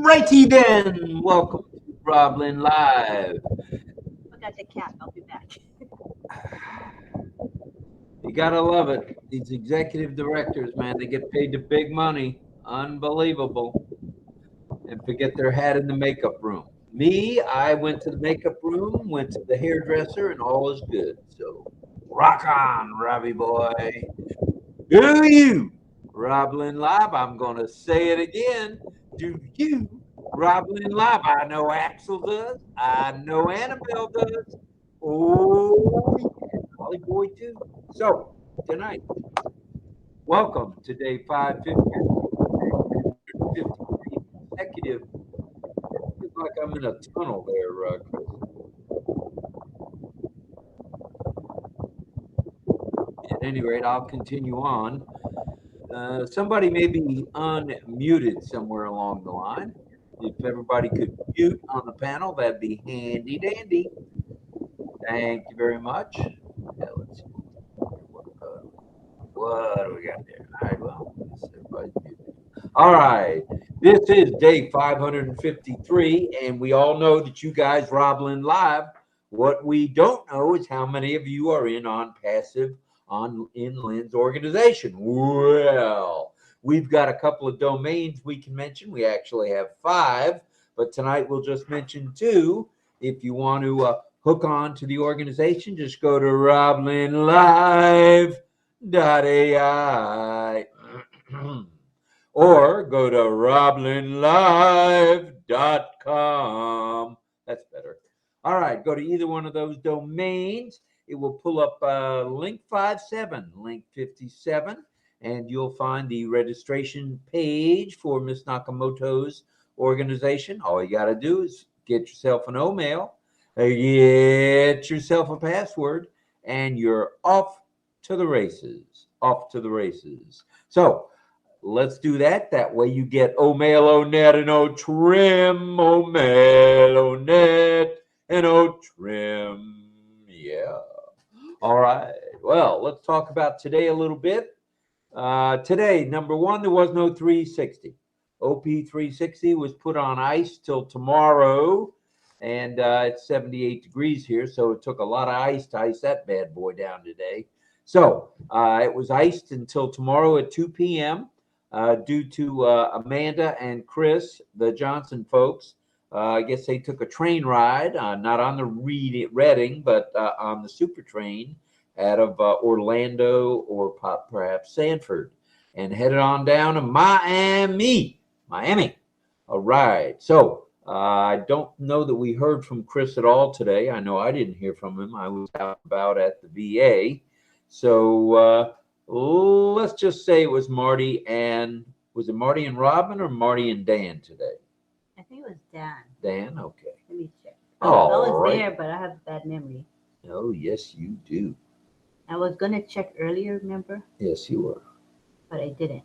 Righty then, welcome to RobLynnLive. Forgot the cat. I'll be back. You gotta love it. These executive directors, man, they get paid the big money. Unbelievable. And forget their hat in the makeup room. Me, I went to the makeup room, went to the hairdresser, and all is good. So rock on, Robbie boy. Do you, RobLynnLive? I'm gonna say it again. Do you, RobLynnLive? I know Axel does. I know Annabelle does. Oh, yeah, Holly Boy too. So tonight, welcome to day 550 consecutive. It feels like I'm in a tunnel there, Chris. At any rate, I'll continue on. Somebody may be unmuted somewhere along the line. If everybody could mute on the panel, that'd be handy dandy. Thank you very much. Yeah, let's see. What do we got there? All right, well, everybody's muted. All right. This is day 553, and we all know that you guys RobLynnLive. What we don't know is how many of you are in ONPASSIVE in Lynn's organization. Well, we've got a couple of domains we can mention. We actually have 5, but tonight we'll just mention 2. If you want to hook on to the organization, just go to RobLynnLive.ai or go to RobLynnLive.com. That's better. All right, go to either one of those domains. It will pull up link 57, link 57, and you'll find the registration page for Miss Nakamoto's organization. All you got to do is get yourself an O-mail, get yourself a password, and you're off to the races. Off to the races. So let's do that. That way you get O-mail, O-net, and O-trim. O-mail, O-net, and O-trim. Yeah. All right. Well, let's talk about today a little bit. Today, number one, there was no 360. OP 360 was put on ice till tomorrow, and it's 78 degrees here, so it took a lot of ice to ice that bad boy down today. So it was iced until tomorrow at 2 p.m. Due to Amanda and Chris, the Johnson folks. I guess they took a train ride, not on the Reading, but on the super train out of Orlando or perhaps Sanford, and headed on down to Miami. All right. So I don't know that we heard from Chris at all today. I know I didn't hear from him. I was out about at the VA. So let's just say it was Marty and Robin or Marty and Dan today? I think it was Dan. Dan, okay. Let me check. I All was right. there, but I have bad memory. Oh, yes, you do. I was gonna check earlier, remember? Yes, you were. But I didn't.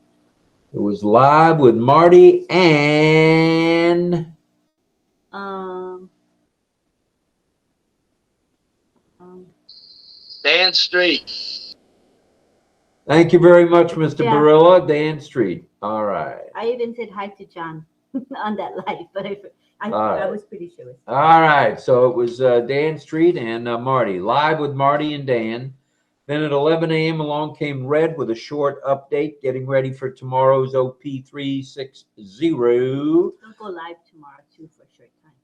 It was live with Marty and Um. Dan Street. thank you very much, Mr. Yeah. Barilla, Dan Street. All right. I even said hi to John on that live, but I right. was pretty sure. All right. So it was Dan Street and Marty, live with Marty and Dan. Then at 11 a.m. along came Red with a short update, getting ready for tomorrow's OP 360. He'll go live tomorrow too for a short time.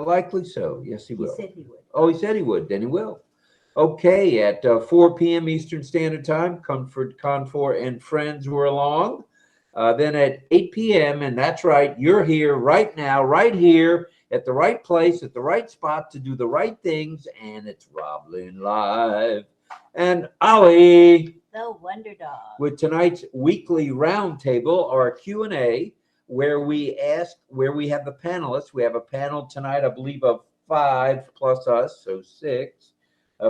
Likely so. Yes, he will. He said he would. Oh, he said he would. Then he will. Okay, at 4 p.m. Eastern Standard Time, Comfort, Confor, and friends were along. Then at 8 p.m., and that's right, you're here right now, right here, at the right place, at the right spot to do the right things, and it's RobLynnLive and Ollie The Wonder Dog. with tonight's weekly roundtable, our Q&A, where we have the panelists. We have a panel tonight, I believe, of 5 plus us, so 6.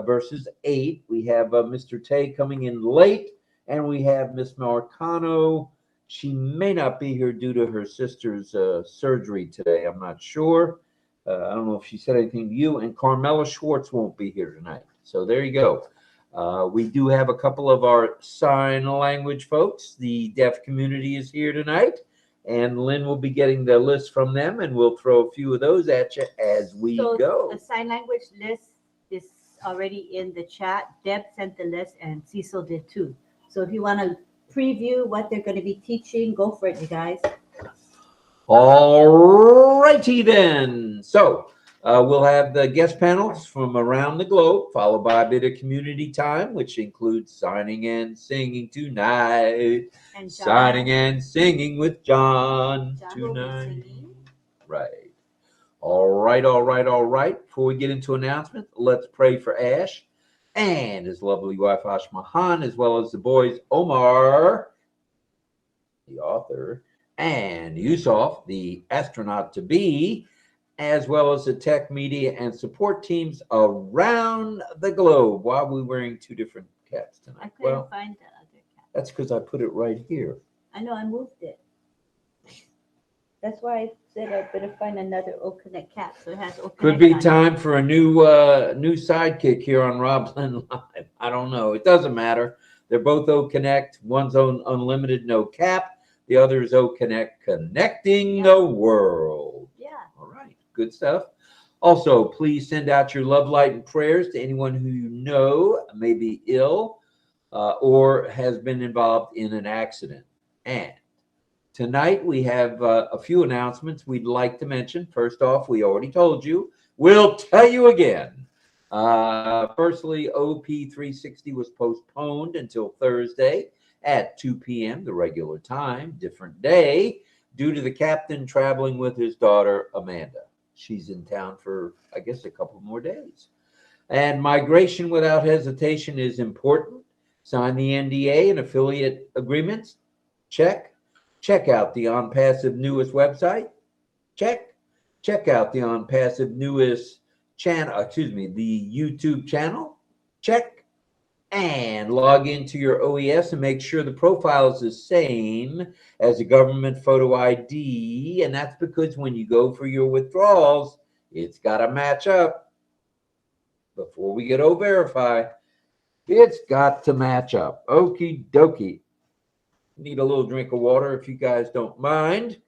Versus 8. We have Mr. Tay coming in late, and we have Miss Marcano. She may not be here due to her sister's surgery today. I'm not sure. I don't know if she said anything to you. And Carmela Schwartz won't be here tonight. So there you go. We do have a couple of our sign language folks. The deaf community is here tonight, and Lynn will be getting the list from them, and we'll throw a few of those at you as we go. The sign language list is already in the chat. Deb sent the list, and Cecil did too. So if you want to preview what they're going to be teaching, go for it, you guys. All righty then. So we'll have the guest panels from around the globe, followed by a bit of community time, which includes signing and singing tonight. And Signing and singing with John will be tonight. singing. Right. All right. Before we get into announcements, let's pray for Ash and his lovely wife, Ashmahan, as well as the boys, Omar, the author, and Yusuf, the astronaut to be, as well as the tech, media, and support teams around the globe. Why are we wearing two different caps tonight? I couldn't find the other cap. That's because I put it right here. I know, I moved it. That's why I said I better find another OConnect cap. So it has OConnect. Could be on time for a new sidekick here on RobLynnLive. I don't know. It doesn't matter. They're both OConnect. One's on unlimited, no cap. The other is OConnect, connecting the world. Yeah. All right. Good stuff. Also, please send out your love, light, and prayers to anyone who you know may be ill or has been involved in an accident. And tonight we have a few announcements we'd like to mention. First off, we already told you. We'll tell you again. Firstly, OP 360 was postponed until Thursday at 2 p.m., the regular time, different day, due to the captain traveling with his daughter, Amanda. She's in town for, I guess, a couple more days. And migration without hesitation is important. Sign the NDA and affiliate agreements. Check. Check out the ONPASSIVE newest website. Check. Check out the ONPASSIVE newest channel, the YouTube channel. Check. And log into your OES and make sure the profile is the same as a government photo ID. And that's because when you go for your withdrawals, it's got to match up. Before we get O-Verify, it's got to match up. Okie dokie. Need a little drink of water if you guys don't mind.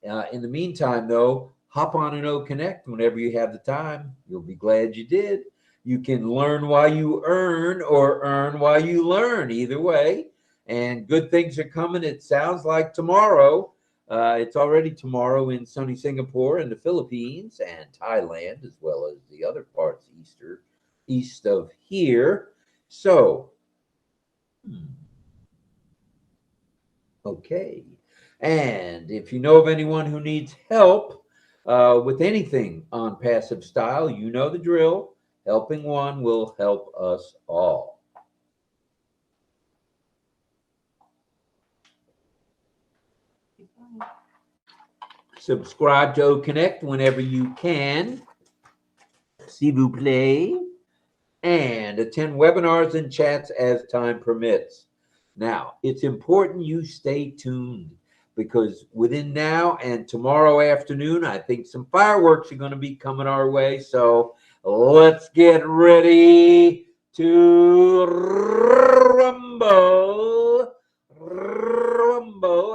In the meantime, though, hop on an OConnect whenever you have the time. You'll be glad you did. You can learn while you earn or earn while you learn, either way. And good things are coming. It sounds like tomorrow. It's already tomorrow in sunny Singapore and the Philippines and Thailand, as well as the other parts east of here. So, okay. And if you know of anyone who needs help with anything on passive style, you know the drill. Helping one will help us all. Subscribe to OConnect whenever you can. S'il vous plaît. And attend webinars and chats as time permits. Now, it's important you stay tuned because within now and tomorrow afternoon, I think some fireworks are going to be coming our way. So let's get ready to rumble,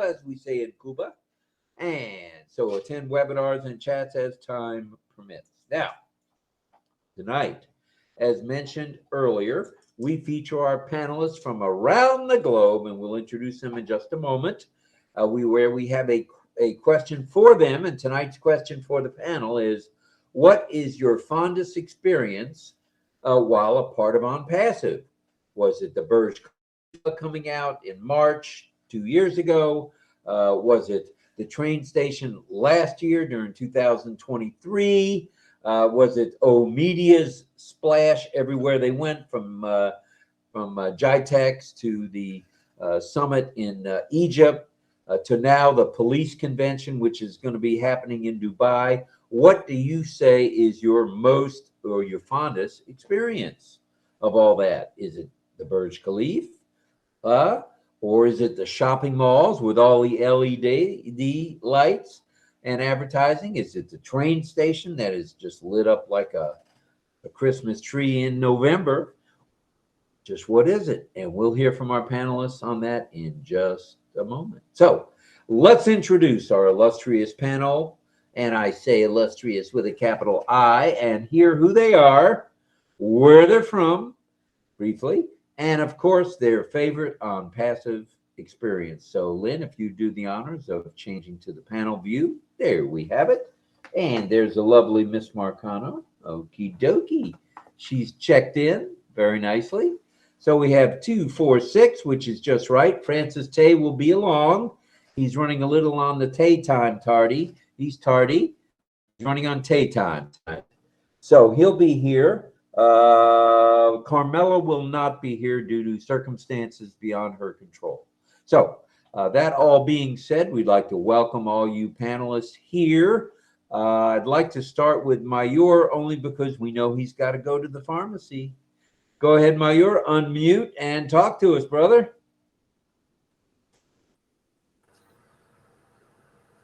as we say in Cuba. And so attend webinars and chats as time permits. Now, tonight, as mentioned earlier, we feature our panelists from around the globe, and we'll introduce them in just a moment, where we have a question for them. And tonight's question for the panel is, what is your fondest experience while a part of ONPASSIVE? Was it the Burj Khalifa coming out in March 2 years ago? Was it the train station last year during 2023? Was it Media's splash everywhere they went, from GITEX to the summit in Egypt to now the police convention, which is going to be happening in Dubai? What do you say is your most or your fondest experience of all that? Is it the Burj Khalifa? Or is it the shopping malls with all the LED lights and advertising? Is it the train station that is just lit up like a a Christmas tree in November. Just what is it? And we'll hear from our panelists on that in just a moment. So let's introduce our illustrious panel. And I say illustrious with a capital I, and hear who they are, where they're from, briefly, and of course, their favorite ONPASSIVE experience. So Lynn, if you do the honors of changing to the panel view, there we have it. And there's a lovely Miss Marcano. Okie dokie. She's checked in very nicely. So we have 246, which is just right. Francis Tay will be along. He's running a little on the Tay time tardy. He's tardy. He's running on Tay time tonight. So he'll be here. Carmela will not be here due to circumstances beyond her control. So that all being said, we'd like to welcome all you panelists here. I'd like to start with Mayur only because we know he's got to go to the pharmacy. Go ahead, Mayur, unmute and talk to us, brother.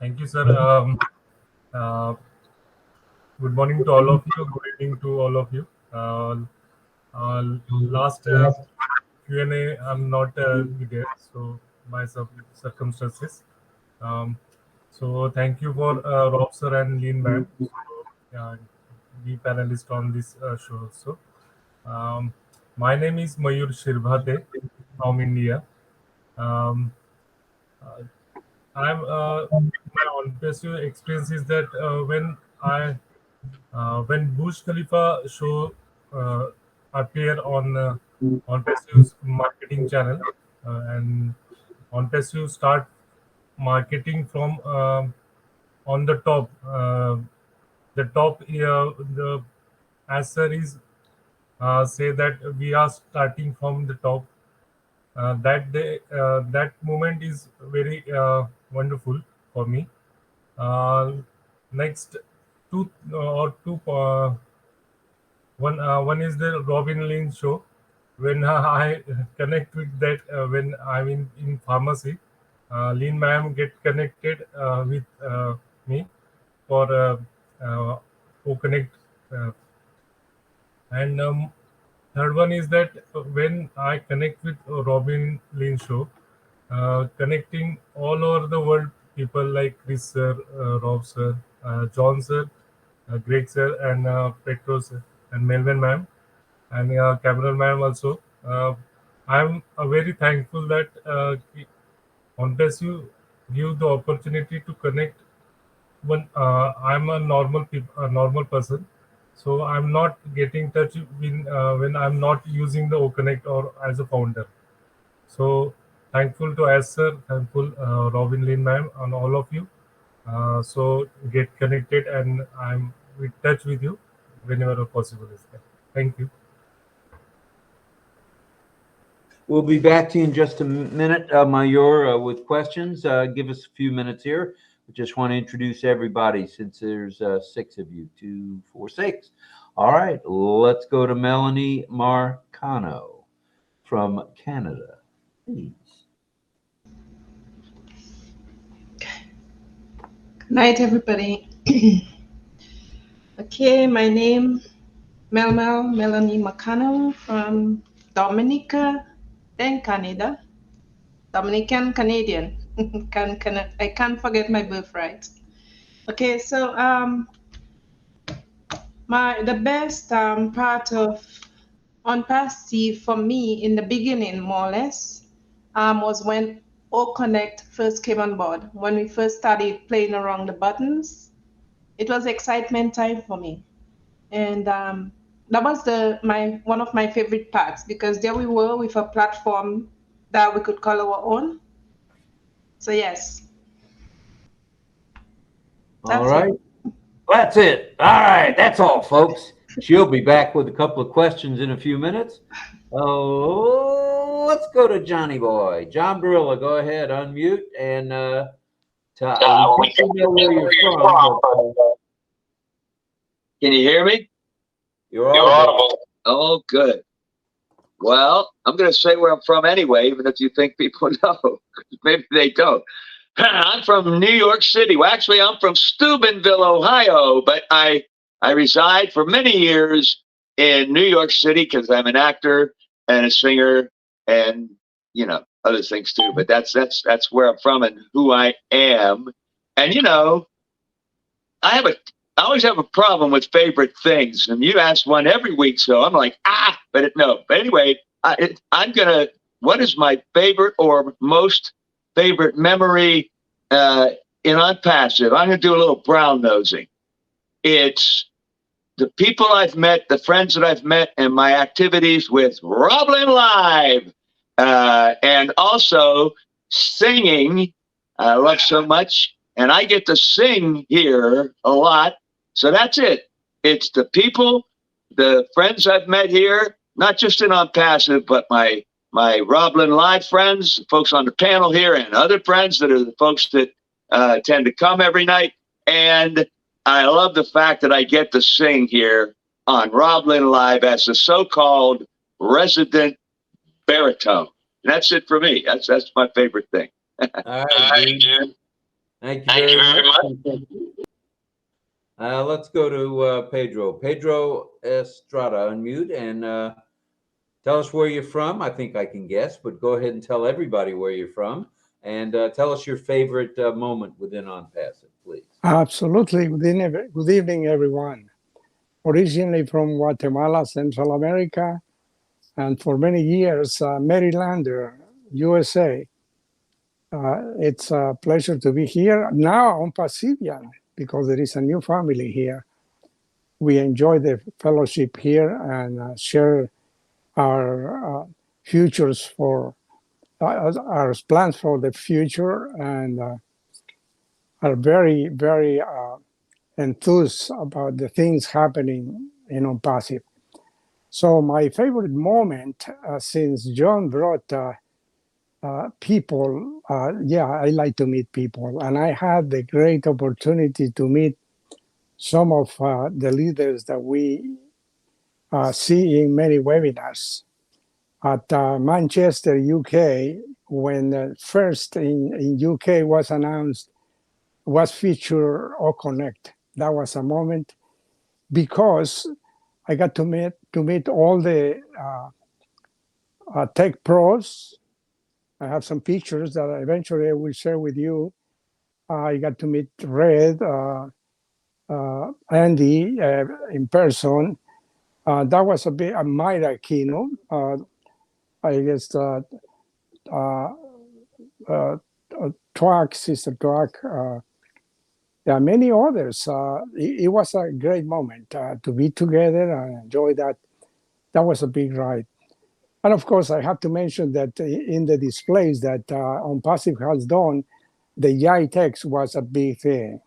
Thank you, sir. Good morning to all of you. Good evening to all of you. Last Q&A, I'm not there, so my circumstances. So thank you for Rob sir and Lynn ma'am, be panelist on this show. So my name is Mayur Shirbhate from India. I'm my ONPASSIVE experience is that when Burj Khalifa show appear on ONPASSIVE's marketing channel, and ONPASSIVE start marketing from on the top. The top, the answer is say that we are starting from the top. That moment is very wonderful for me. Next, one is the RobLynn show. When I connect with that, when I'm in pharmacy, Lynn ma'am get connected with me for OConnect. And third one is that when I connect with RobLynn show, connecting all over the world people like Chris sir, Rob sir, John sir, Greg sir, and Petro sir, and Melvin ma'am, and Cameron ma'am also. I'm very thankful that ONPASSIVE give the opportunity to connect when I'm a normal person, so I'm not getting touch when I'm not using the OConnect or as a founder. So thankful to us sir, thankful RobLynn ma'am, and all of you. So get connected, and I'm in touch with you whenever possible is there. Thank you. We'll be back to you in just a minute, Mayur, with questions. Give us a few minutes here. I just want to introduce everybody since there's 6 of you, 2, 4, 6. All right, let's go to Melanie Marcano from Canada, please. Good night, everybody. Okay, my name Melanie Marcano from Dominica, then Canada. Dominican Canadian. I can't forget my birthright. Okay, so the best part of ONPASSIVE for me in the beginning, more or less, was when OConnect first came on board. When we first started playing around the buttons, it was excitement time for me, and that was one of my favorite parts, because there we were with a platform that we could call our own. So yes. All right. That's it. All right. That's all, folks. She'll be back with a couple of questions in a few minutes. Oh, let's go to Johnny Boy. John Barilla, go ahead, unmute and tell we know where you're from. Can you hear me? You're audible. Oh, good. Well, I'm going to say where I'm from anyway, even if you think people know. Maybe they don't. I'm from New York City. Well, actually, I'm from Steubenville, Ohio, but I reside for many years in New York City because I'm an actor and a singer and, you know, other things too. But that's where I'm from and who I am. And, you know, I always have a problem with favorite things. And you ask one every week. So I'm like, no. But anyway, what is my favorite or most favorite memory in ONPASSIVE? I'm going to do a little brown nosing. It's the people I've met, the friends that I've met, and my activities with RobLynnLive. And also singing. I love so much. And I get to sing here a lot. So that's it. It's the people, the friends I've met here, not just in ONPASSIVE, but my RobLynnLive friends, folks on the panel here, and other friends that are the folks that tend to come every night. And I love the fact that I get to sing here on RobLynnLive as the so-called resident baritone. And that's it for me. That's my favorite thing. All right, dude. Thank you very much. Let's go to Pedro. Pedro Estrada, unmute and tell us where you're from. I think I can guess, but go ahead and tell everybody where you're from and tell us your favorite moment within ONPASSIVE, please. Absolutely. Good evening, everyone. Originally from Guatemala, Central America, and for many years, Marylander, USA. It's a pleasure to be here now on Pacifian because there is a new family here. We enjoy the fellowship here and share our futures for our plans for the future, and are very, very enthused about the things happening in ONPASSIVE. So my favorite moment, since John brought people, I like to meet people. And I had the great opportunity to meet some of the leaders that we see in many webinars. At Manchester, UK, when first in UK was announced, was featured OConnect. That was a moment because I got to meet all the tech pros. I have some pictures that eventually I will share with you. I got to meet Red, Andy in person. That was a bit a Myra keynote. I guess Twack, Sister Twack. There are many others. It was a great moment to be together and enjoy that. That was a big ride. And of course, I have to mention that in the displays that ONPASSIVE has done, the YAI text was a big thing.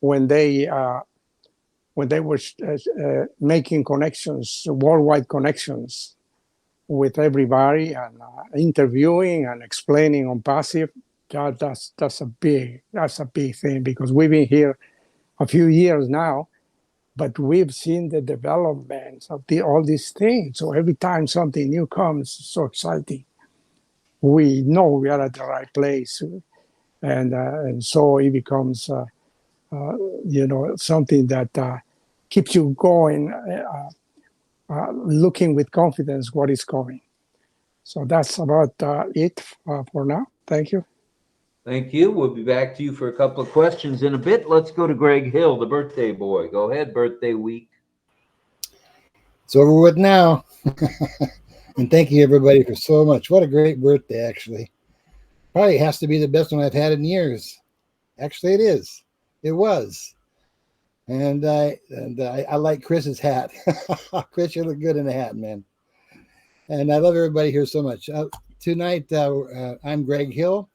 When they were making connections, worldwide connections with everybody and interviewing and explaining ONPASSIVE, that's a big thing because we've been here a few years now, but we've seen the developments of all these things. So every time something new comes, it's so exciting. We know we are at the right place, and so it becomes something that keeps you going, looking with confidence what is coming. So that's about it for now. Thank you. Thank you. We'll be back to you for a couple of questions in a bit. Let's go to Greg Hill, the birthday boy. Go ahead, birthday week. It's over with now. And thank you, everybody, for so much. What a great birthday, actually. Probably has to be the best one I've had in years. Actually, it is. It was. And I like Chris's hat. Chris, you look good in the hat, man. And I love everybody here so much. Tonight, I'm Greg Hill.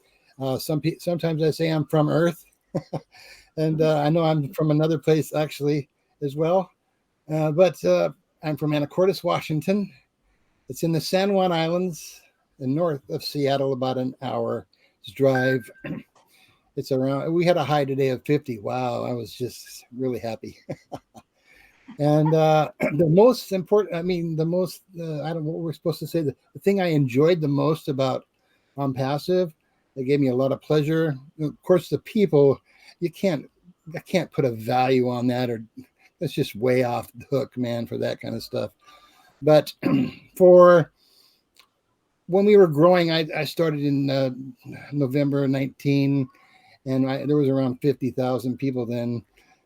Sometimes I say I'm from Earth, and I know I'm from another place actually as well. But I'm from Anacortes, Washington. It's in the San Juan Islands, north of Seattle, about an hour's drive. It's around. We had a high today of 50. Wow, I was just really happy. And the most important, I don't know what we're supposed to say. The thing I enjoyed the most about ONPASSIVE, it gave me a lot of pleasure. Of course, the people, I can't put a value on that or That's just way off the hook, man, for that kind of stuff. But for when we were growing, I started in November 19, and there was around 50,000 people then.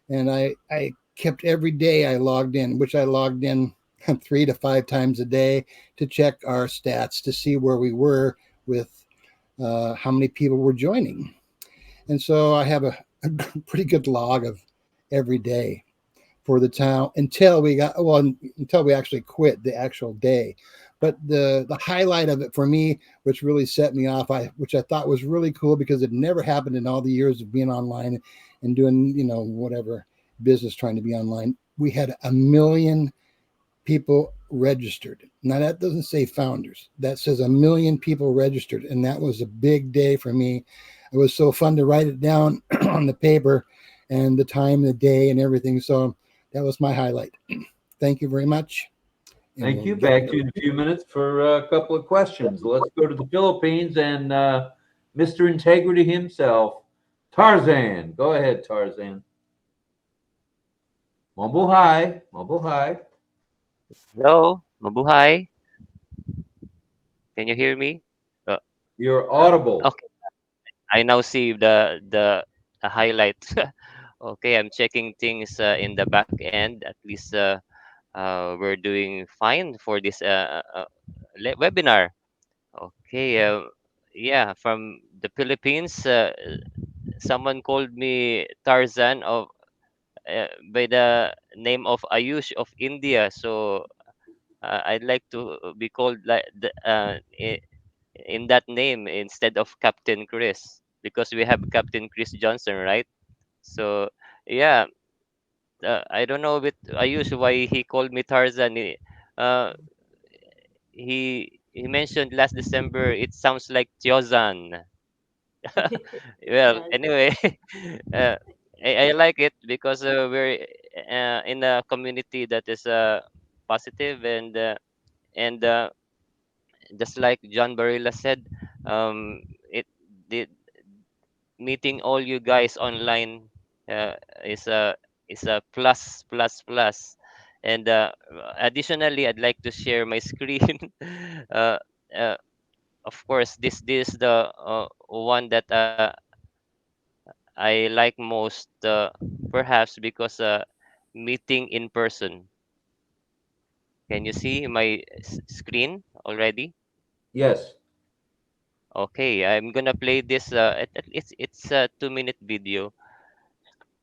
And I kept every day I logged in, which I logged in 3 to 5 times a day to check our stats to see where we were with how many people were joining. And so I have a pretty good log of every day for the town until we actually quit the actual day. But the highlight of it for me, which really set me off, which I thought was really cool because it never happened in all the years of being online and doing whatever business trying to be online. We had 1 million people registered. Now that doesn't say founders. That says 1 million people registered, and that was a big day for me. It was so fun to write it down on the paper and the time, the day, and everything. So that was my highlight. Thank you very much. And Thank we'll you. get Back to you in a few minutes for a couple of questions. Let's go to the Philippines and Mr. Integrity himself, Tarzan. Go ahead, Tarzan. Mabuhay. Mabuhay. Hello, mabuhay. Can you hear me? Uh, You're audible. okay, I now see the highlight. Okay, I'm checking things in the back end. At least we're doing fine for this webinar. Okay, yeah, from the Philippines. Someone called me Tarzan of by the name of Ayush of India. So I'd like to be called like in that name instead of Captain Chris because we have Captain Chris Johnson, right? So yeah, I don't know with Ayush why he called me Tarzan. Uh, he mentioned last December it sounds like Tiozan. Well, Yes. anyway, uh, I like it because we're in a community that is positive and just like John Barilla said, it the meeting all you guys online uh, is a plus. And additionally, I'd like to share my screen. uh, uh, of course, this is the one that I like most, perhaps because meeting in person. Can you see my screen already? Yes. Okay, I'm gonna play this. It's a 2 minute video,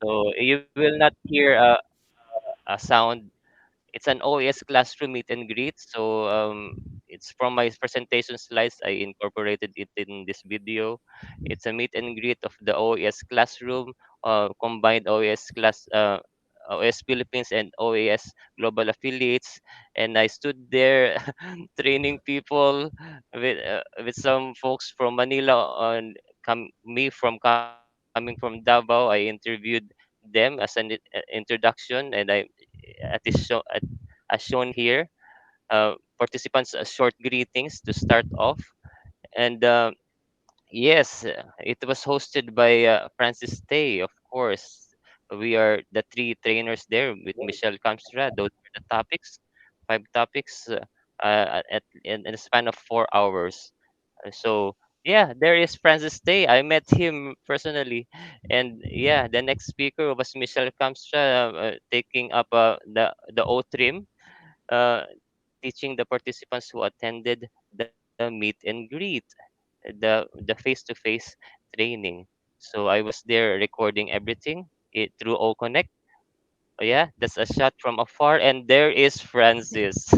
so you will not hear a sound. It's an OES classroom meet and greet. So it's from my presentation slides. I incorporated it in this video. It's a meet and greet of the OES classroom, combined OES Philippines and OAS global affiliates. And I stood there training people with some folks from Manila on coming from Davao. I interviewed them as an introduction, and at is show, as shown here, participants short greetings to start off. And yes, it was hosted by Francis Tay, of course. We are the three trainers there with Michelle Kamstra. Those were the topics, 5 topics in a span of 4 hours. So yeah, there is Francis Tay. I met him personally, and yeah, the next speaker was Michelle Kamstra, taking up the O trim, uh, teaching the participants who attended the meet and greet, the face-to-face training. So I was there recording everything through OConnect. Oh, yeah, that's a shot from afar, and there is Francis.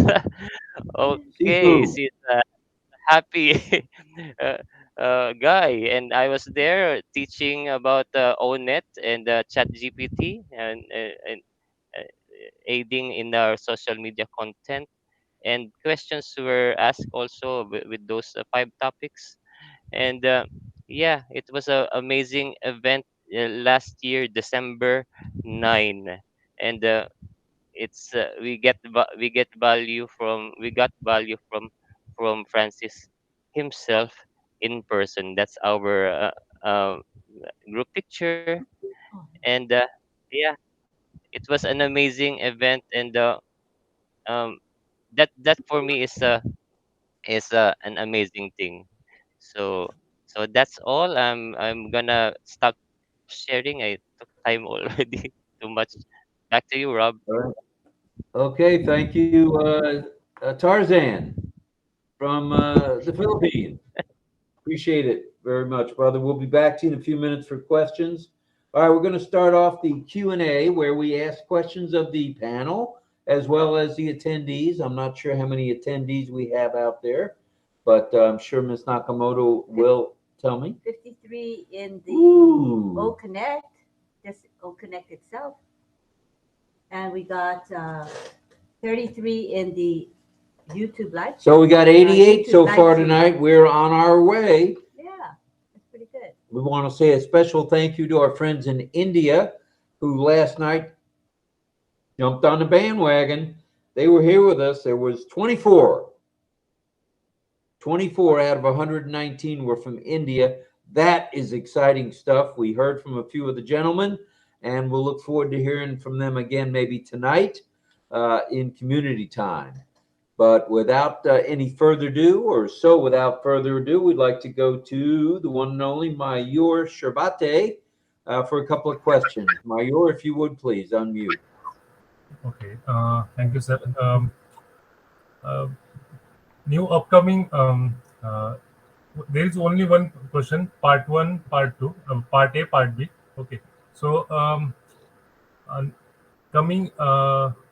Okay, Sifu. she's happy uh, guy, and I was there teaching about ONET and ChatGPT and uh, aiding in our social media content. And questions were asked also with those 5 topics. And yeah, it was a amazing event last year, December 9. And we get value from we got value from Francis himself in person. That's our group picture. Oh, And yeah, it was an amazing event, and um, that for me is an amazing thing. So that's all. I'm gonna stop sharing. I took time already too much. Back to you, Rob. All right. Okay, thank you, Tarzan from the Philippines. Appreciate it very much, brother. We'll be back to you in a few minutes for questions. All right, we're going to start off the Q&A where we ask questions of the panel as well as the attendees. I'm not sure how many attendees we have out there, but I'm sure Ms. Nakamoto will tell me. 53 in the Ooh. OConnect, just OConnect itself. And we got 33 in the YouTube live. So we got 88 YouTube so live far stream. tonight. We're on our way. Yeah, that's pretty good. We want to say a special thank you to our friends in India who last night jumped on the bandwagon. They were here with us. There was 24 out of 119 were from India. That is exciting stuff. We heard from a few of the gentlemen, and we'll look forward to hearing from them again maybe tonight in community time. But without any further ado, without further ado, we'd like to go to the one and only Mayur Sherbate for a couple of questions. Mayur, if you would please unmute. Okay. Thank you, sir. New upcoming. There is only one question. Part 1, Part 2, Part A, Part B. Okay. So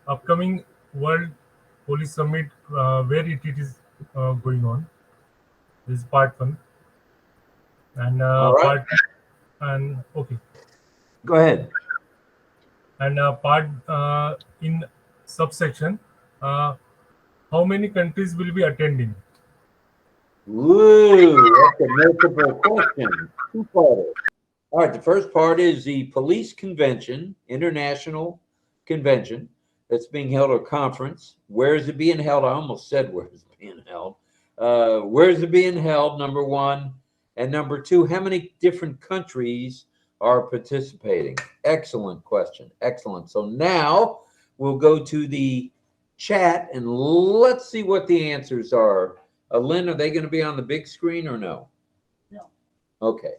upcoming World Police Summit, where it is going on. This is Part 1. And All right. Part and okay. Go ahead. And part in subsection, how many countries will be attending? Ooh, that's a multiple question. Two-parter. All right, the first part is the police convention, international convention that's being held, or conference. Where is it being held? I almost said where is it being held. Where is it being held, number one? And number two, how many different countries are participating? Excellent question. Excellent. So now we'll go to the chat and let's see what the answers are. Lynn, are they going to be on the big screen or no? No. Okay.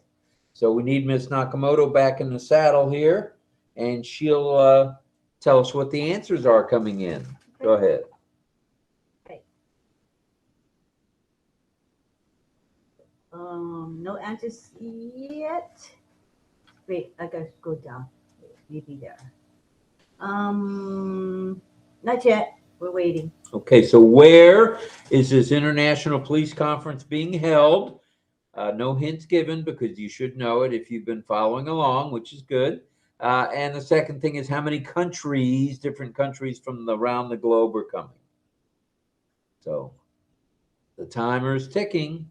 So we need Ms. Nakamoto back in the saddle here, and she'll tell us what the answers are coming in. Go ahead. Okay. No answers yet. Wait, I gotta go down. Maybe there. Not yet. We're waiting. Okay, so where is this International Police Conference being held? No hints given because you should know it if you've been following along, which is good. And the second thing is how many countries, different countries from around the globe are coming. So the timer's ticking.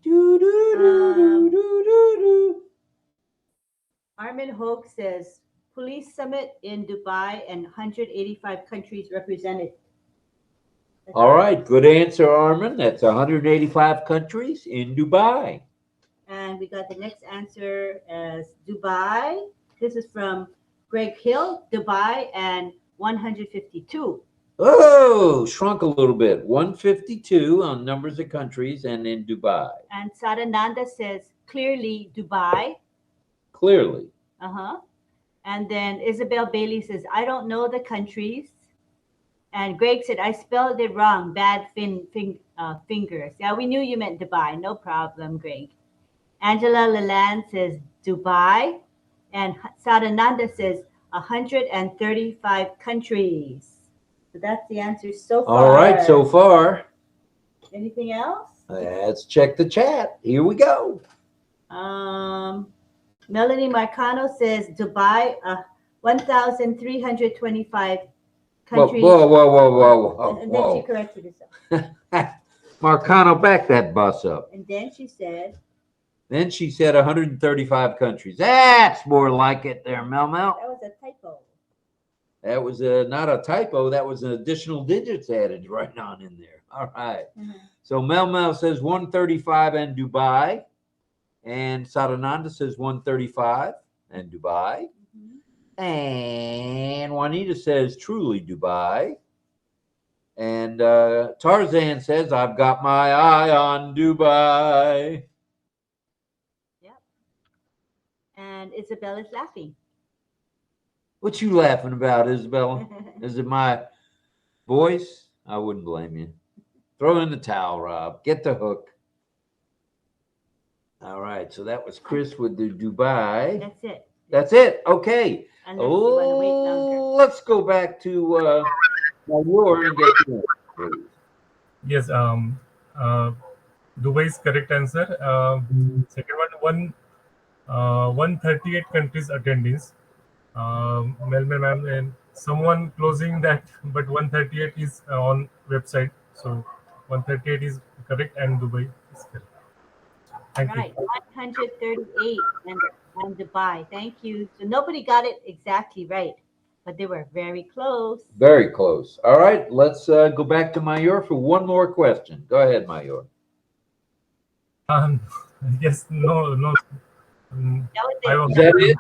Armin Hoke says police summit in Dubai and 185 countries represented. That's All right, good answer, Armin. That's 185 countries in Dubai. And we got the next answer as Dubai. This is from Greg Hill, Dubai, and 152. Oh, shrunk a little bit. 152 on numbers of countries and in Dubai. And Sarananda says clearly Dubai. Clearly. Uh-huh. And then Isabel Bailey says, I don't know the countries. And Greg said, I spelled it wrong. Bad fingers. Yeah, we knew you meant Dubai. No problem, Greg. Angela Leland says Dubai. And Sarananda says 135 countries. So that's the answer so far. All right, so far. Anything else? Let's check the chat. Here we go. Melanie Marcano says Dubai, 1,325 countries. Whoa. And then she corrected herself. Marcano, back that bus up. And then she said 135 countries. That's more like it there, Mel. that was a typo. That was not a typo. That was an additional digits added right on in there. All right. Mm-hmm. So Mel says 135 and Dubai. And Sarananda says 135 and Dubai. Mm-hmm. And Juanita says, truly Dubai. And Tarzan says, I've got my eye on Dubai. Yep. And Isabel is laughing. What you laughing about, Isabella? Is it my voice? I wouldn't blame you. Throw in the towel, Rob. Get the hook. All right, so that was Chris with the Dubai. That's it. That's it. Okay. Unless you want to wait longer. Let's go back to Mayur and get to it. Yes. Dubai is correct answer. Second one, 138 countries attendees. Melman ma'am, and someone closing that, but 138 is on website. So 138 is correct and Dubai is correct. Thank Right, you. 138 and Dubai. Thank you. So nobody got it exactly right, but they were very close. Very close. All right, let's go back to Mayur for one more question. Go ahead, Mayur. Yes, no. That was I it. was Is that it?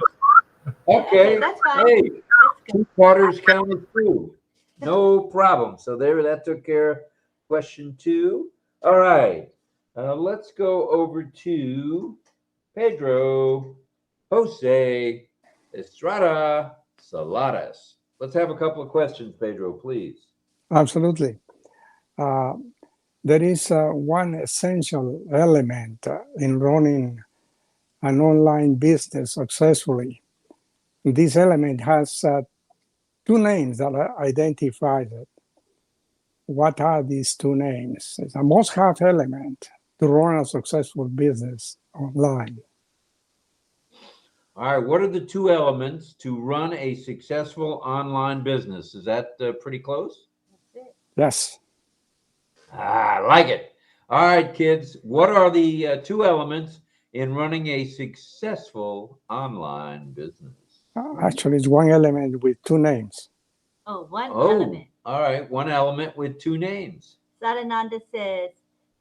Okay. That's fine. Hey, That's good. 2 quarters count as 2. No problem. So there, that took care of question 2. All right. Let's go over to Pedro Jose Estrada Saladas. Let's have a couple of questions, Pedro, please. Absolutely. There is one essential element in running an online business successfully. This element has 2 names that identify it. What are these 2 names? It's a must-have element to run a successful business online. All right. What are the 2 elements to run a successful online business? Is that pretty close? Yes. I like it. All right, kids. What are the 2 elements in running a successful online business? Actually, it's 1 element with 2 names. Oh, one element. All right. 1 element with 2 names. Sarananda says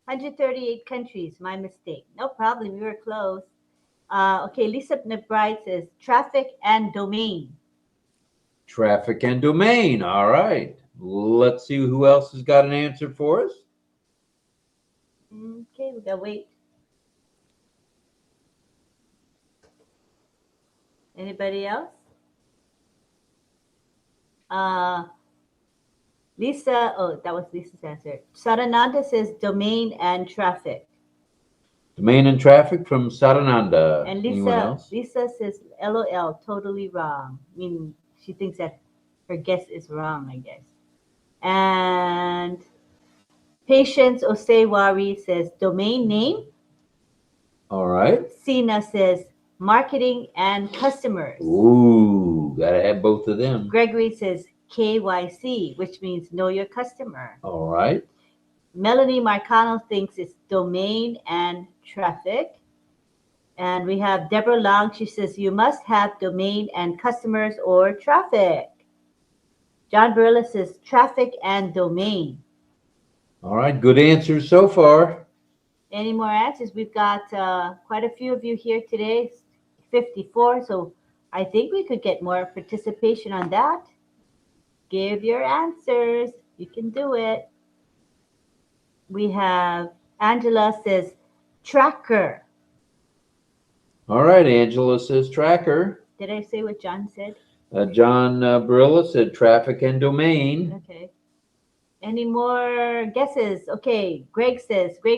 138 countries. My mistake. No problem. You were close. Okay, Lisa McBride says traffic and domain. Traffic and domain. All right. Let's see who else has got an answer for us. Okay, we gotta wait. Anybody else? Lisa, oh, that was Lisa's answer. Sarananda says domain and traffic. Domain and traffic from Sarananda. And Anyone else? Lisa says LOL, totally wrong. I mean, she thinks that her guess is wrong, I guess. And Patience Osewari says domain name. All right. Sina says marketing and customers. Ooh, gotta have both of them. Gregory says KYC, which means know your customer. All right. Melanie Marcano thinks it's domain and traffic. And we have Deborah Long. She says you must have domain and customers or traffic. John Burla says traffic and domain. All right. Good answers so far. Any more answers? We've got quite a few of you here today, 54. So I think we could get more participation on that. Give your answers. You can do it. We have Angela says tracker. All right. Angela says tracker. Did I say what John said? John Barilla said traffic and domain. Okay. Any more guesses? Okay. Greg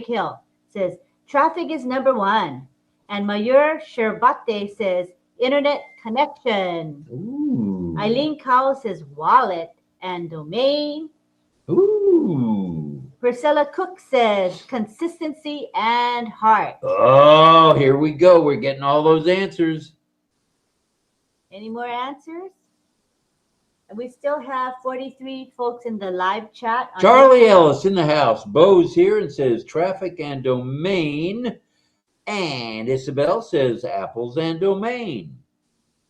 Hill says traffic is number 1. And Mayur Sherbate says internet connection. Ooh. Eileen Cowell says wallet and domain. Ooh. Priscilla Cook says consistency and heart. Oh, here we go. We're getting all those answers. Any more answers? And we still have 43 folks in the live chat. Charlie Ellis in the house. Bo's here and says traffic and domain. And Isabel says apples and domain.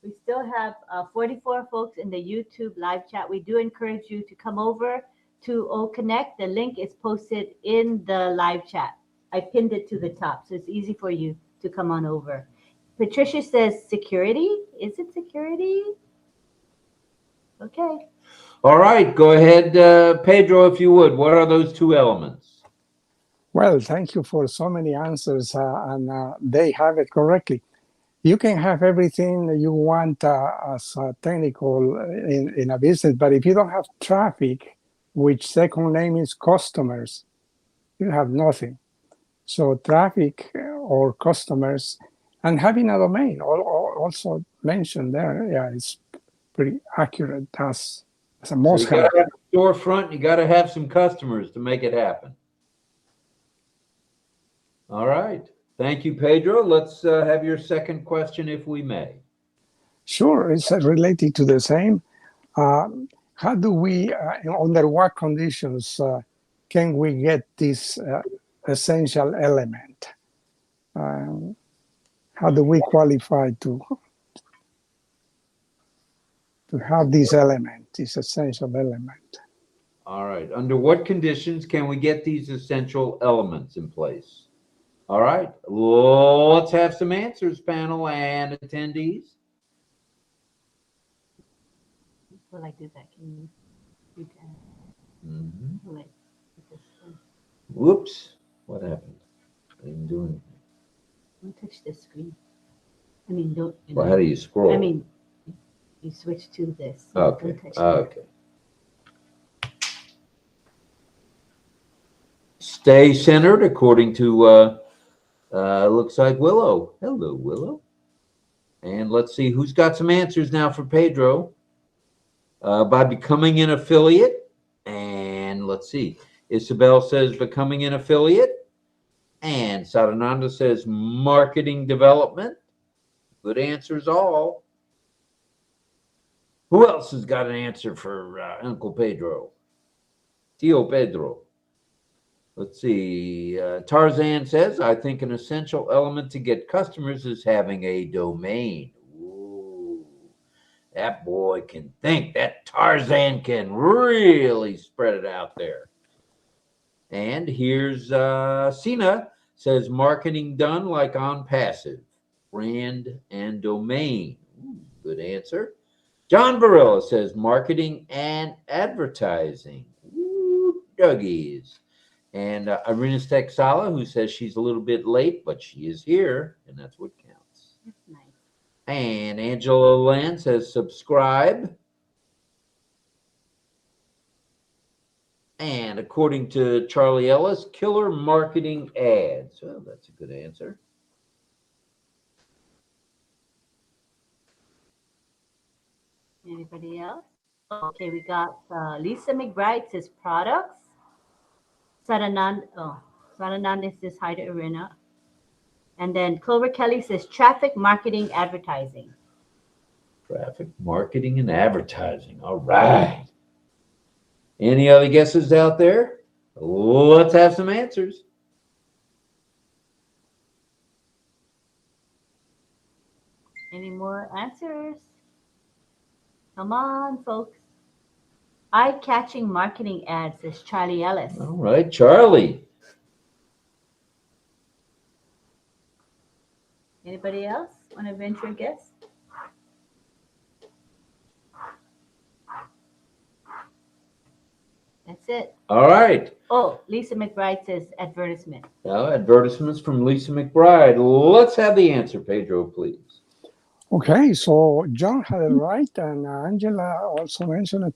We still have 44 folks in the YouTube live chat. We do encourage you to come over to OConnect. The link is posted in the live chat. I pinned it to the top, so it's easy for you to come on over. Patricia says security. Is it security? Okay. All right, go ahead, Pedro, if you would. What are those two elements? Well, thank you for so many answers, and they have it correctly. You can have everything you want as technical in a business, but if you don't have traffic, which second name is customers, you have nothing. So traffic or customers, and having a domain also mentioned there, yeah, it's pretty accurate. That's a So must you got have. to have a storefront, you got to have some customers to make it happen. All right. Thank you, Pedro. Let's have your second question, if we may. Sure, it's related to the same. How do we, under what conditions can we get this essential element? How do we qualify to have this element, this essential element? All right. Under what conditions can we get these essential elements in place? All right. Let's have some answers, panel and attendees. Will I do that? Can you do that? Will I put this in? Whoops. What happened? I didn't do anything. Don't touch the screen. I mean, don't. Well, how do you scroll? I mean, you switch to this. Okay. Don't touch Okay. Stay centered according to, looks like Willow. Hello, Willow. And let's see who's got some answers now for Pedro. By becoming an affiliate. And let's see. Isabel says becoming an affiliate. And Sadananda says marketing development. Good answers all. Who else has got an answer for Uncle Pedro? Tio Pedro. Let's see. Tarzan says, I think an essential element to get customers is having a domain. Ooh, that boy can think. That Tarzan can really spread it out there. And here's Sina says, marketing done like ONPASSIVE, brand and domain. Ooh, good answer. John Barilla says, marketing and advertising. Ooh, Dougie's. And Irina Texala, who says she's a little bit late, but she is here, and that's what counts. That's nice. And Angela Land says subscribe. And according to Charlie Ellis, killer marketing ads. Well, that's a good answer. Anybody else? Okay, we got Lisa McBride says products. Sadananda says hi to Irina. And then Clover Kelly says traffic, marketing, advertising. Traffic, marketing, and advertising. All right. Any other guesses out there? Let's have some answers. Any more answers? Come on, folks. Eye-catching marketing ads, says Charlie Ellis. All right, Charlie. Anybody else want to venture a guess? That's it. All right. Oh, Lisa McBride says advertisement. Now, advertisements from Lisa McBride. Let's have the answer, Pedro, please. Okay, so John had it right, and Angela also mentioned it.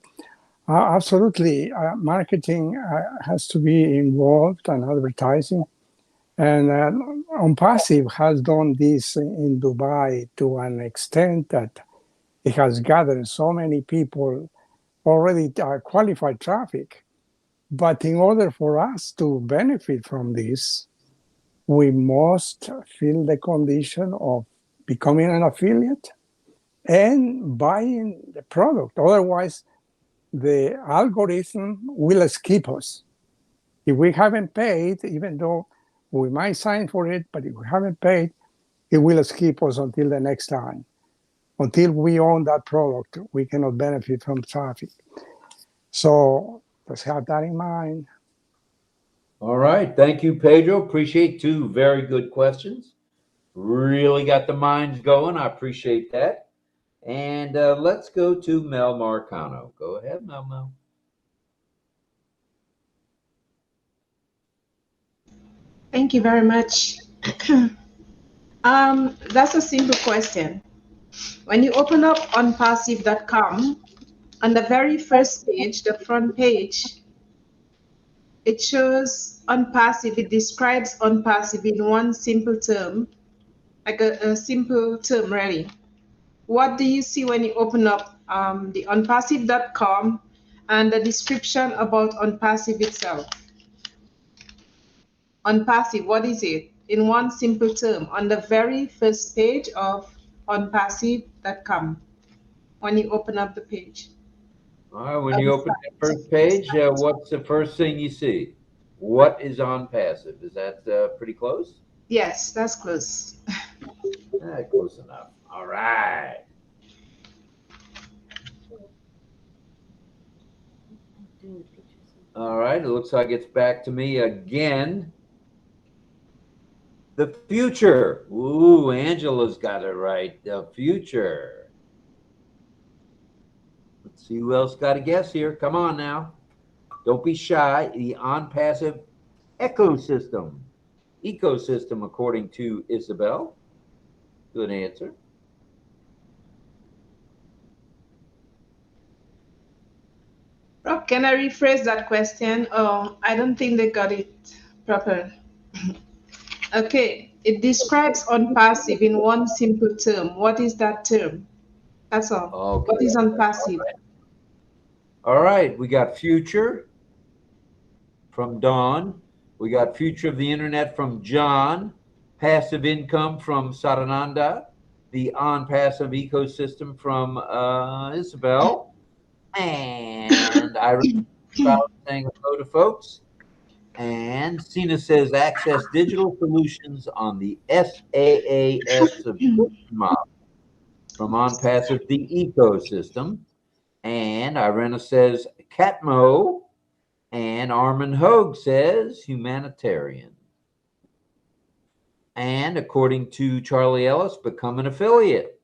Absolutely, marketing has to be involved and advertising. And ONPASSIVE has done this in Dubai to an extent that it has gathered so many people, already qualified traffic. But in order for us to benefit from this, we must fill the condition of becoming an affiliate and buying the product. Otherwise, the algorithm will skip us. If we haven't paid, even though we might sign for it, but if we haven't paid, it will skip us until the next time. Until we own that product, we cannot benefit from traffic. So let's have that in mind. All right. Thank you, Pedro. Appreciate two very good questions. Really got the minds going. I appreciate that. And let's go to Mel Marcano. Go ahead, Mel. Thank you very much. That's a simple question. When you open up ONPASSIVE.com, on the very first page, the front page, it shows ONPASSIVE. It describes ONPASSIVE in one simple term, like a simple term, really. What do you see when you open up the ONPASSIVE.com and the description about ONPASSIVE itself? ONPASSIVE, what is it? In one simple term, on the very first page of ONPASSIVE.com, when you open up the page. All right, when you open the first page, what's the first thing you see? What is ONPASSIVE? Is that pretty close? Yes, that's close. Close enough. All right. All right, it looks like it's back to me again. The future. Ooh, Angela's got it right. The future. Let's see who else got a guess here. Come on now. Don't be shy. The ONPASSIVE ecosystem. Ecosystem, according to Isabel. Good answer. Rob, can I rephrase that question? Oh, I don't think they got it proper. Okay, it describes ONPASSIVE in one simple term. What is that term? That's all. Okay. What is ONPASSIVE? All right, we got future from Dawn. We got future of the internet from John. Passive income from Sarananda. The ONPASSIVE ecosystem from Isabel. And I about saying hello to folks. And Sina says access digital solutions on the SaaS subscription model from ONPASSIVE, the ecosystem. And Irena says Catmo. And Armin Hogue says humanitarian. And according to Charlie Ellis, become an affiliate.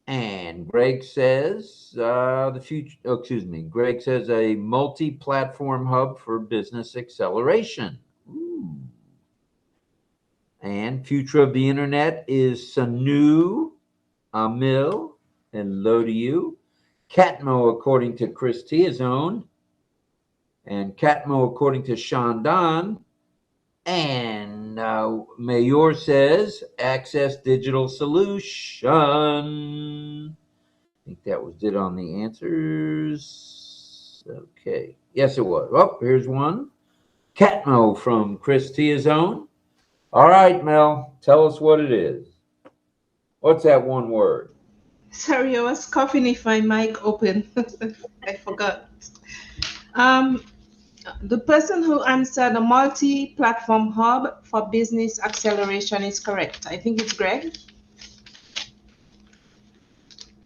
And Greg says the future. Oh, excuse me. Greg says a multi-platform hub for business acceleration. Ooh. And future of the internet is Sanu Amil. Hello to you. Catmo, according to Chris Tiazone. And Catmo, according to Shandan. And Mayor says access digital solution. I think that was it on the answers. Okay. Yes, it was. Oh, here's one. Catmo from Chris Tiazone. All right, Mel, tell us what it is. What's that one word? Sorry, I was coughing if my mic open. I forgot. The person who answered a multi-platform hub for business acceleration is correct. I think it's Greg.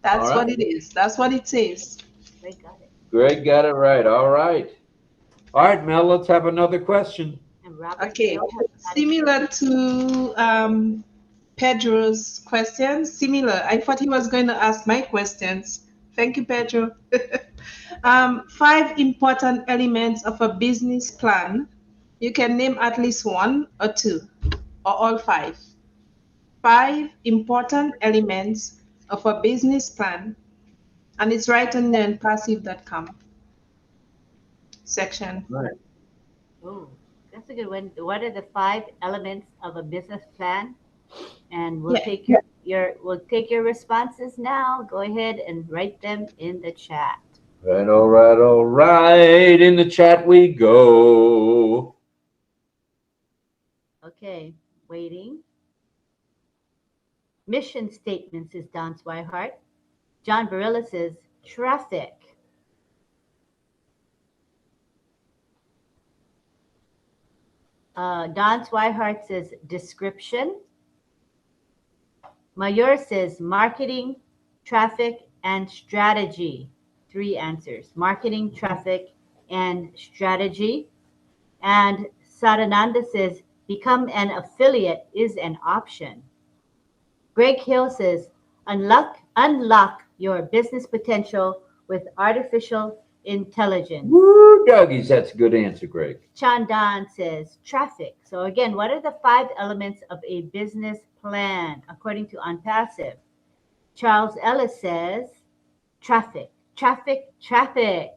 That's what it is. That's what it says. Greg got it. Greg got it right. All right. All right, Mel, let's have another question. And Robert Okay, still has similar to Pedro's questions. Similar. I thought he was going to ask my questions. Thank you, Pedro. 5 important elements of a business plan. You can name at least 1 or 2, or all 5. 5 important elements of a business plan, and it's right on the ONPASSIVE.com section. Right. Oh, that's a good one. What are the 5 elements of a business plan? And we'll take your responses now. Go ahead and write them in the chat. Right, all right, all right. In the chat we go. Okay, waiting. Mission statements is Don Swihart. John Barilla says traffic. Don Swihart says description. Mayor says marketing, traffic, and strategy. 3 answers: marketing, traffic, and strategy. And Sarananda says become an affiliate is an option. Greg Hill says, unlock your business potential with artificial intelligence. Woo, doggies, that's a good answer, Greg. Chandan says, traffic. So again, what are the 5 elements of a business plan according to ONPASSIVE? Charles Ellis says, traffic, traffic, traffic.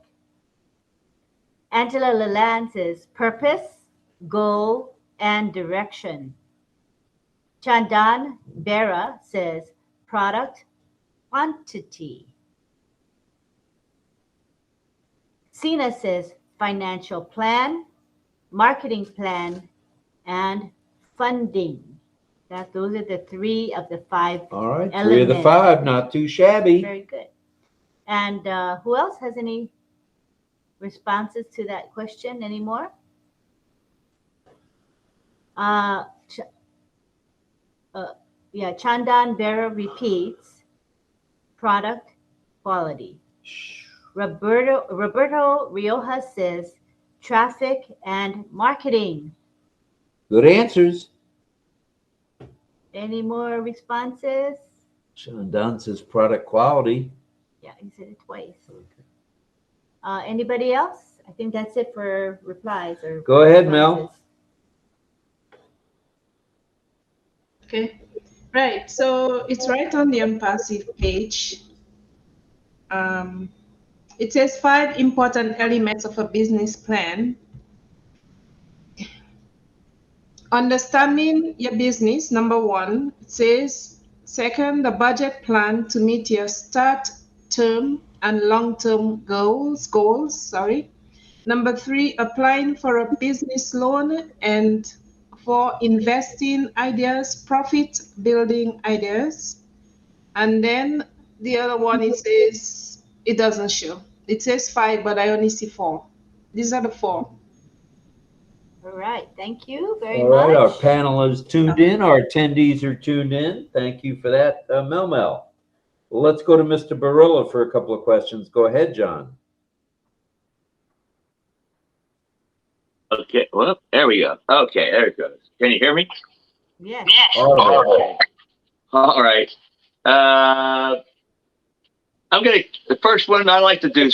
Angela Lalande says, purpose, goal, and direction. Chandan Bera says, product, quantity. Sina says, financial plan, marketing plan, and funding. Those are the 3 of the 5 All right, elements. 3 of the 5, not too shabby. Very good. And who else has any responses to that question anymore? Yeah, Chandan Bera repeats, product quality. Roberto Rioja says, traffic and marketing. Good answers. Any more responses? Sean Dunn says product quality. Yeah, he said it twice. Okay. Anybody else? I think that's it for replies. Or Go ahead, responses. Mel. Okay. Right. So it's right on the ONPASSIVE page. It says 5 important elements of a business plan. Understanding your business, number 1. It says, second, the budget plan to meet your start term and long-term goals. Number 3, applying for a business loan, and 4, investing ideas, profit building ideas. And then the other one, it says, it doesn't show. It says 5, but I only see 4. These are the 4. All right. Thank you very All much. right, our panel is tuned in. Our attendees are tuned in. Thank you for that, Mel. Well, let's go to Mr. Barilla for a couple of questions. Go ahead, John. Okay, well, there we go. Okay, there it goes. Can you hear me? Yes. Okay. All right. I'm gonna. The first one I like to do.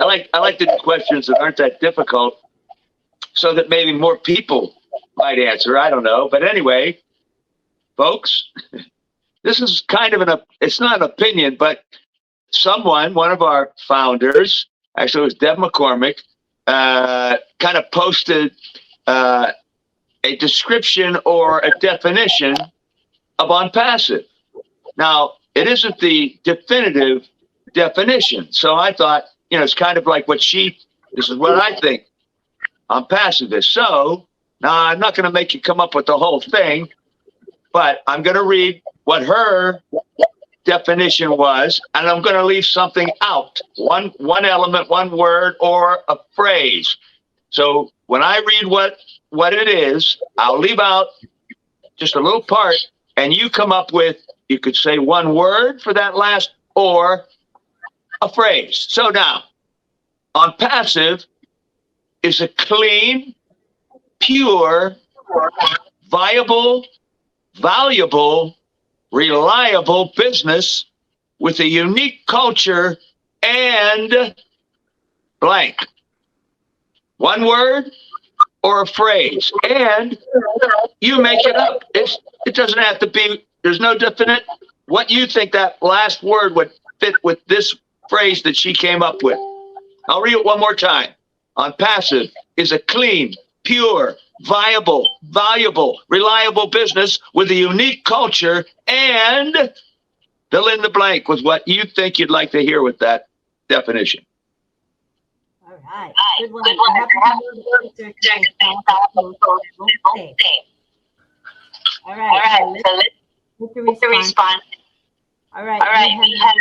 I like to do questions that aren't that difficult, so that maybe more people might answer. I don't know, but anyway, folks, this is kind of it's not an opinion, but one of our founders, actually it was Deb McCormick, kind of posted a description or a definition of ONPASSIVE. Now, it isn't the definitive definition. So I thought, it's kind of like this is what I think ONPASSIVE is. So now I'm not going to make you come up with the whole thing, but I'm going to read what her definition was, and I'm going to leave something out, one element, one word, or a phrase. So when I read what it is, I'll leave out just a little part, and you come up with, you could say one word for that last, or a phrase. So now, ONPASSIVE is a clean, pure, viable, valuable, reliable business with a unique culture and blank. One word or a phrase. And you make it up. It doesn't have to be, there's no definite. What you think that last word would fit with this phrase that she came up with. I'll read it one more time. ONPASSIVE is a clean, pure, viable, valuable, reliable business with a unique culture, and fill in the blank with what you think you'd like to hear with that definition. All right. Good one. I have to know the answer to All right. So let's the response. All right. We have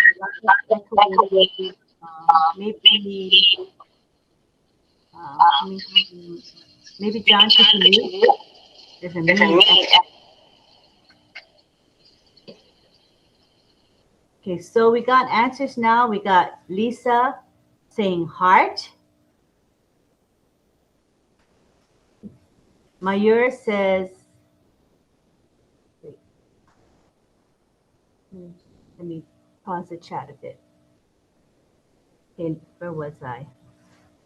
maybe John should mute. There's a mute. Okay, so we got answers now. We got Lisa saying heart. Mayur says Let me pause the chat a bit. Okay, where was I?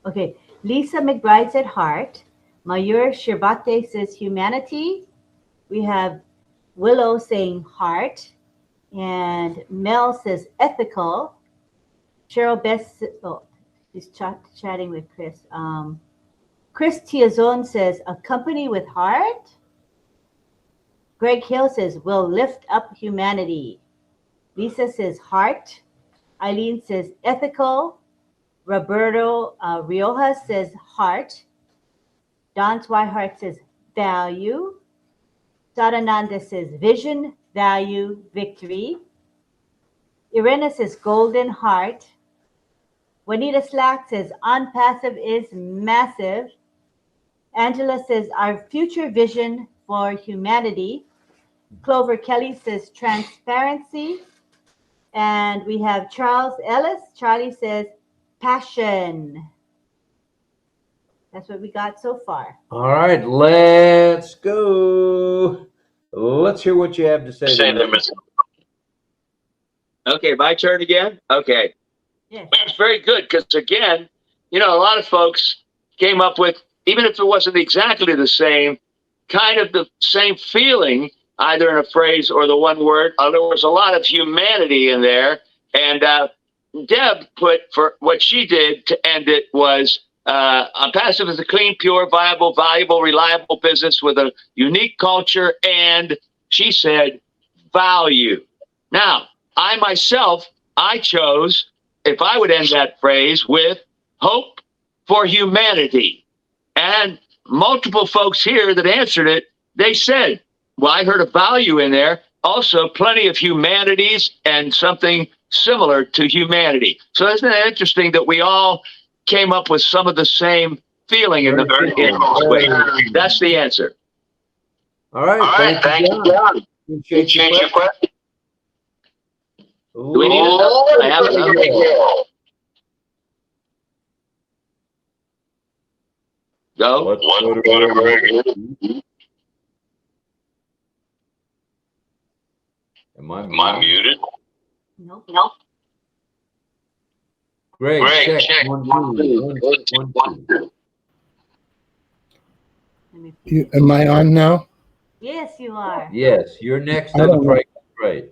Okay, Lisa McBride said heart. Mayur Shirbate says humanity. We have Willow saying heart. And Mel says ethical. Cheryl Best, oh, she's chatting with Chris. Chris Tiazon says a company with heart. Greg Hill says will lift up humanity. Lisa says heart. Eileen says ethical. Roberto Rioja says heart. Don Swihart says value. Sadananda says vision, value, victory. Irena says golden heart. Juanita Slack says ONPASSIVE is massive. Angela says our future vision for humanity. Clover Kelly says transparency. And we have Charles Ellis. Charlie says passion. That's what we got so far. All right, let's go. Let's hear what you have to say. Okay, my turn again? Okay. Yes. That's very good because, again, you know, a lot of folks came up with, even if it wasn't exactly the same, kind of the same feeling, either in a phrase or the one word. There was a lot of humanity in there. And Deb put for what she did to end it was ONPASSIVE is a clean, pure, viable, valuable, reliable business with a unique culture. And she said value. Now, I myself, I chose, if I would end that phrase with hope for humanity. And multiple folks here that answered it, they said, well, I heard a value in there. Also, plenty of humanities and something similar to humanity. So isn't it interesting that we all came up with some of the same feeling in most ways? That's the answer. All right, thank you, John. Appreciate your question. Do we need another? I have another. Go. Let's go to Greg. Am I muted? Nope. Greg, check. 1, 2. 1, 2. Am I on now? Yes, you are. Yes, you're next on the price right.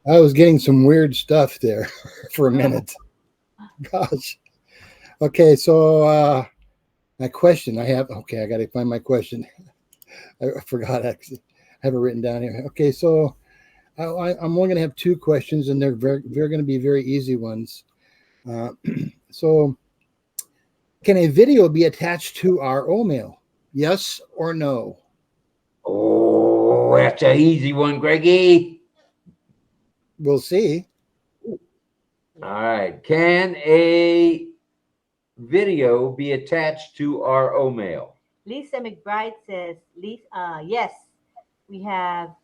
I was getting some weird stuff there for a minute. Gosh. Okay, so my question I got to find my question. I forgot, actually. I have it written down here. Okay, so I'm only going to have 2 questions, and they're going to be very easy ones. So can a video be attached to our OMail? Yes or no? Oh, that's an easy one, Greggy. We'll see. All right. Can a video be attached to our OMail? Lisa McBride says, yes. We have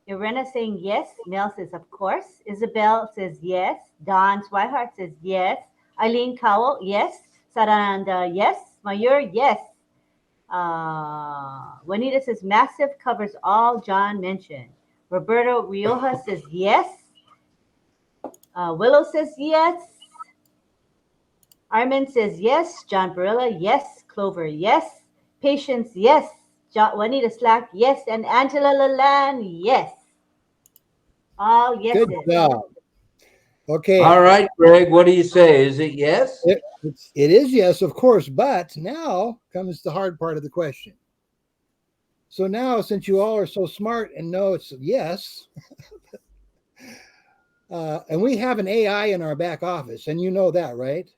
Irena saying yes. Mel says, of course. Isabel says yes. Don Swihart says yes. Eileen Cowell, yes. Saranda, yes. Mayur, yes. Juanita says, massive covers all John mentioned. Roberto Rioja says yes. Willow says yes. Armin says yes. John Barilla, yes. Clover, yes. Patience, yes. Juanita Slack, yes. And Angela Lalan, yes. All yeses. Good job. Okay. All right, Greg, what do you say? Is it yes? It is yes, of course. But now comes the hard part of the question. So now, since you all are so smart and know it's yes, and we have an AI in our back office, and you know that, right?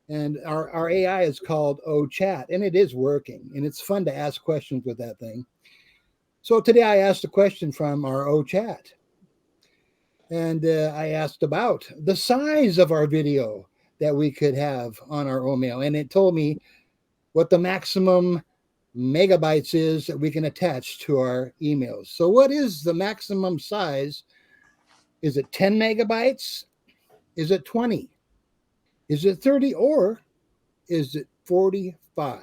And our AI is called OChat, and it is working, and it's fun to ask questions with that thing. So today I asked a question from our OChat, and I asked about the size of our video that we could have on our OMail, and it told me what the maximum megabytes is that we can attach to our emails. So what is the maximum size? Is it 10 megabytes? Is it 20? Is it 30? Or is it 45?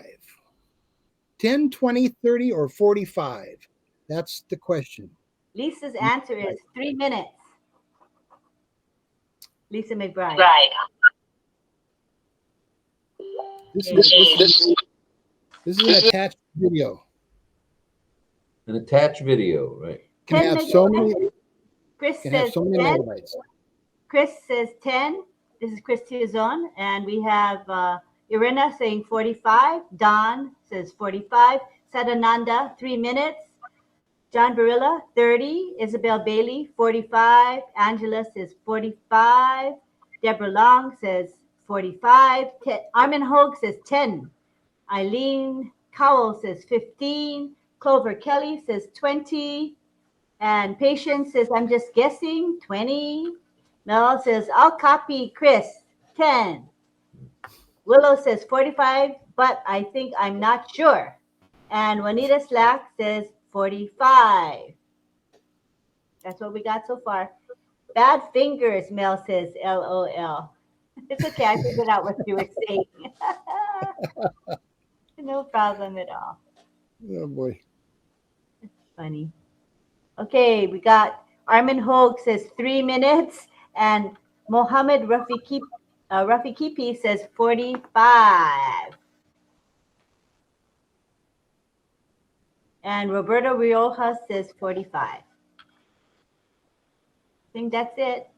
10, 20, 30, or 45? That's the question. Lisa's answer is 3 minutes. Lisa McBride. Right. This Okay. is an attached video. An attached video, right? Can 10 have so many. megabytes. Chris Can have says so many 10. megabytes. Chris says 10. This is Chris Tizon. And we have Irina saying 45. Don says 45. Sadananda, 3 minutes. John Barilla, 30. Isabel Bailey, 45. Angela says 45. Deborah Long says 45. Armin Hogue says 10. Eileen Cowell says 15. Clover Kelly says 20. And Patience says, I'm just guessing, 20. Mel says, I'll copy Chris, 10. Willow says 45, but I think I'm not sure. And Juanita Slack says 45. That's what we got so far. Bad fingers, Mel says, LOL. It's okay, I figured out what you were saying. No problem at all. Oh boy. It's funny. Okay, we got Armin Hogue says 3 minutes, and Mohammed Rafikipi says 45. And Roberto Rioja says 45. I think that's it.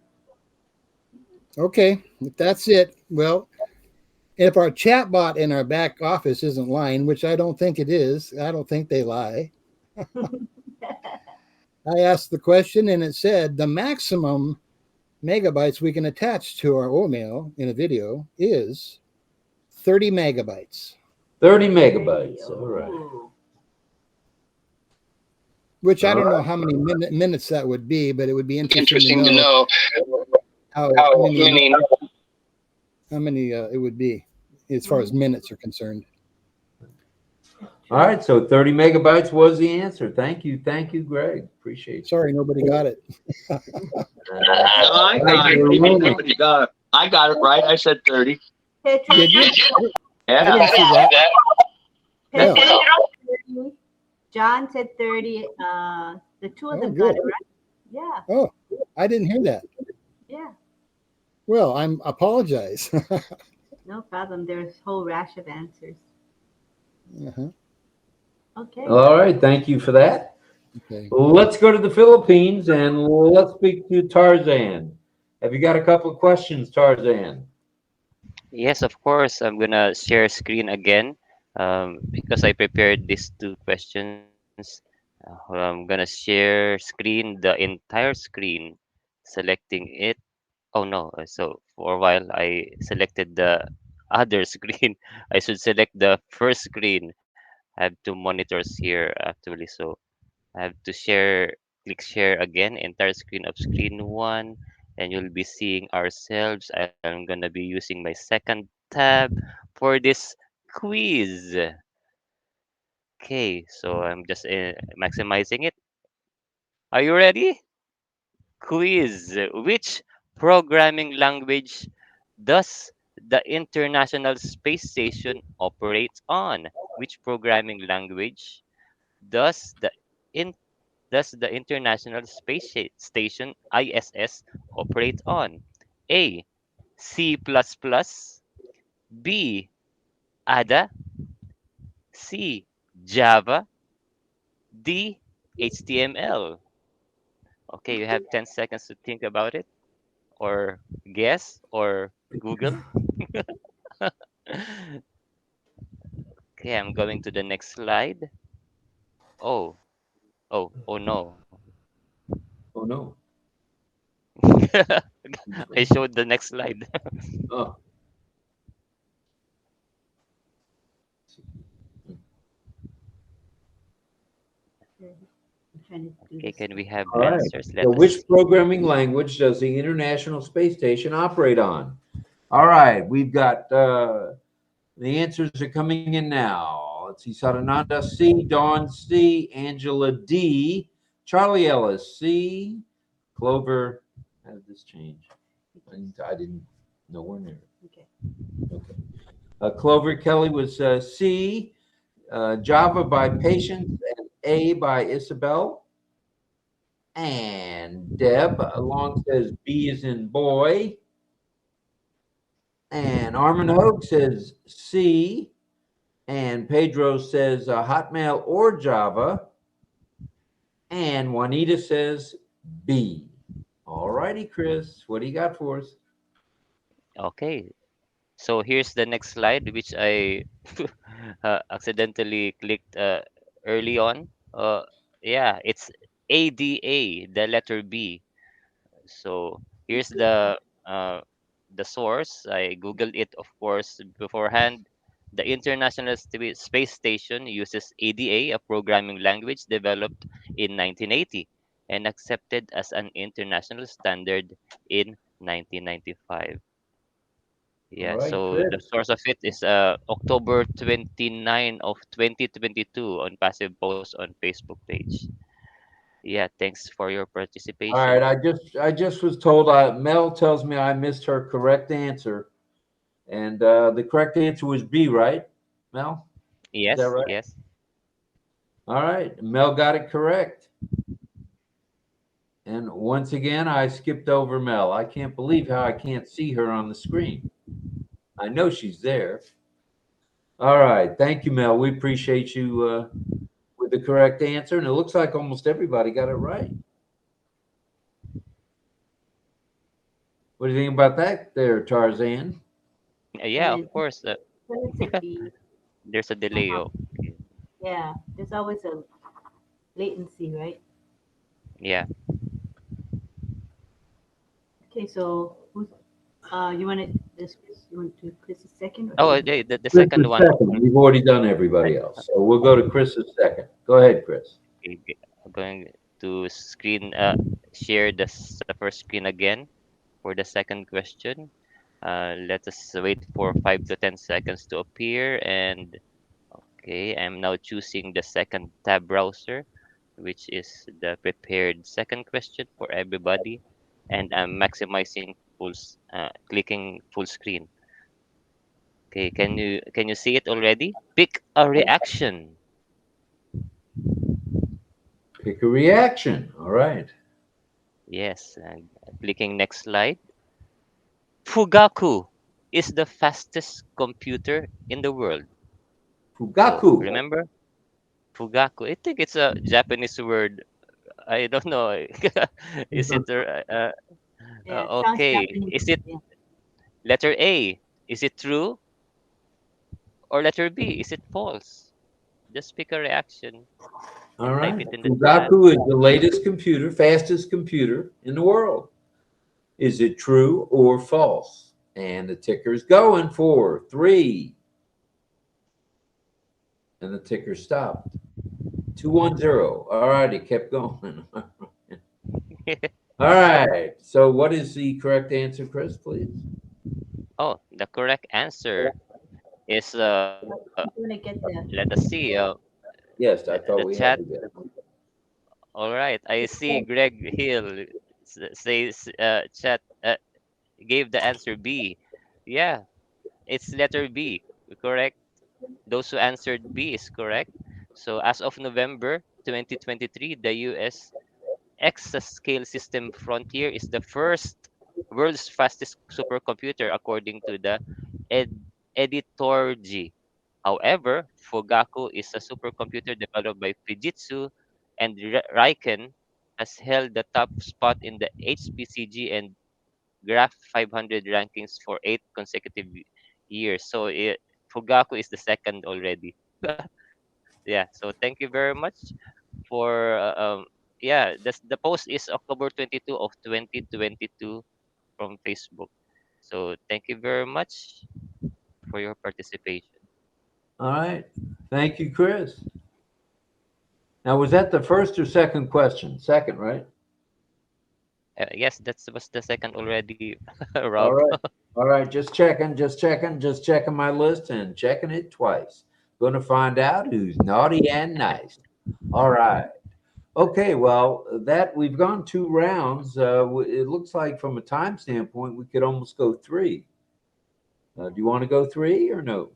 Okay, if that's it, well, if our chat bot in our back office isn't lying, which I don't think it is, I don't think they lie. I asked the question and it said the maximum megabytes we can attach to our OMail in a video is 30 megabytes. 30 megabytes. All right. Which I don't know how many minutes that would be, but it would be interesting to know how many it would be as far as minutes are concerned. All right, so 30 megabytes was the answer. Thank you, Greg. Appreciate it. Sorry, nobody got it. I got it. Nobody got it. I got it right. I said 30. Did you? Yeah. I didn't see that. Yeah. John said 30. The two of them got it right. Yeah. Oh, I didn't hear that. Yeah. Well, I apologize. No problem. There's a whole rash of answers. Uh-huh. Okay. All right, thank you for that. Okay. Let's go to the Philippines and let's speak to Tarzan. Have you got a couple of questions, Tarzan? Yes, of course. I'm gonna share screen again because I prepared these two questions. I'm gonna share screen, the entire screen, selecting it. Oh no! So for a while I selected the other screen. I should select the first screen. I have two monitors here actually, so I have to share. Click share again, entire screen of screen one, and you'll be seeing ourselves. I'm gonna be using my second tab for this quiz. Okay, so I'm just maximizing it. Are you ready? Quiz. Which programming language does the International Space Station operate on? Which programming language does in the International Space Station ISS operate on? A. C++, B. ADA, C. Java, D. HTML. Okay, you have 10 seconds to think about it or guess or Google. Okay, I'm going to the next slide. Oh, oh no. Oh, no. I showed the next slide. Oh. Okay, can we have All right. answers? Let So us which see. programming language does the International Space Station operate on? All right, we've got the answers are coming in now. Let's see, Sadananda C, Dawn C, Angela D, Charlie Ellis C, Clover. How did this change? I didn't know where near. Okay. Okay. Clover Kelly was C, Java by Patience, and A by Isabel. And Deb Long says B is in boy. And Armin Hogue says C. And Pedro says Hotmail or Java. And Juanita says B. All righty, Chris. What do you got for us? Okay. So here's the next slide, which I accidentally clicked early on. Yeah, it's ADA, the letter B. So here's uh, the source. I googled it, of course, beforehand. The International Space Station uses ADA, a programming language developed in 1980 and accepted as an international standard in 1995. All Yeah, right, so the Chris. source of it is October 29 of 2022 on Passive Post on Facebook page. Yeah, thanks for your All right. participation. I just was told Mel tells me I missed her correct answer. And the correct answer was B, right? Mel? Is that Yes, right? yes. All right. Mel got it correct. And once again, I skipped over Mel. I can't believe how I can't see her on the screen. I know she's there. All right. Thank you, Mel. We appreciate you with the correct answer. And it looks like almost everybody got it right. What do you think about that there, Tarzan? Yeah, And of course. so let's say B. There's a delay. Uh-huh. Oh, okay. Yeah, there's always a latency, right? Yeah. Okay, so who's you want to this? You want to Chris is second or Oh, second? the Chris second is one. second. We've already done everybody else. So we'll go to Chris's second. Go ahead, Chris. Okay, I'm going to screen share the first screen again for the second question. Let us wait for 5 to 10 seconds to appear. And okay, I'm now choosing the second tab browser, which is the prepared second question for everybody. And I'm maximizing clicking full screen. Okay, can you see it already? Pick a reaction. Pick a reaction. All right. Yes, and clicking next slide. Fugaku is the fastest computer in the world. So Fugaku. remember Fugaku. I think it's a Japanese word. I don't know. Is it Yeah, it sounds okay? Japanese. Is it Yeah. letter A? Is it true? Or letter B? Is it false? Just pick a reaction All and type right. it in the chat. Fugaku is the latest computer, fastest computer in the world. Is it true or false? And the ticker's going for 3. And the ticker stopped. 210. All right, it kept going. All right. So what is the correct answer, Chris, please? Oh, the correct answer is I'm gonna get the let us see Yes, I the thought we had chat. to get. All right, I see Greg Hill says chat gave the answer B. Yeah, it's letter B. Correct. Those who answered B is correct. So as of November 2023, the US exascale system Frontier is the first world's fastest supercomputer according to the ed- Editorgy. However, Fugaku is a supercomputer developed by Fujitsu, and Riken has held the top spot in the HPCG and Graph 500 rankings for 8 consecutive years. So Fugaku is the second already. Yeah. So thank you very much for yeah. The post is October 22 of 2022 from Facebook. So thank you very much for your participation. All right. Thank you, Chris. Now, was that the first or second question? Second, right? Yes, that was the second already, All Rob. right. All right. Just checking my list and checking it twice. Going to find out who's naughty and nice. All right. Okay. Well, that we've gone 2 rounds. It looks like from a time standpoint, we could almost go 3. Do you want to go 3 or no?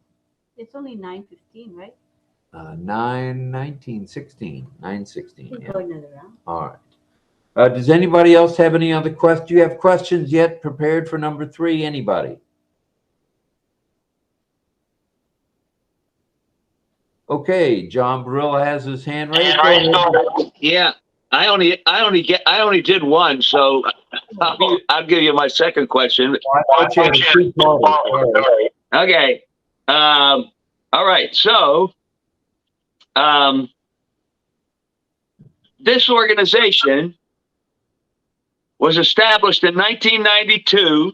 it's only 9:15, right? 9, 19, 16, 9, We 16. can Yeah. go another round. All right. Does anybody else have any other questions? Do you have questions yet prepared for number 3? Anybody? Okay, John Barilla has his hand raised. Go ahead. Yeah, I only did one, so I'll give you my second question. I thought you had a two-parter. Sorry. Okay. All right. So, this organization was established in 1992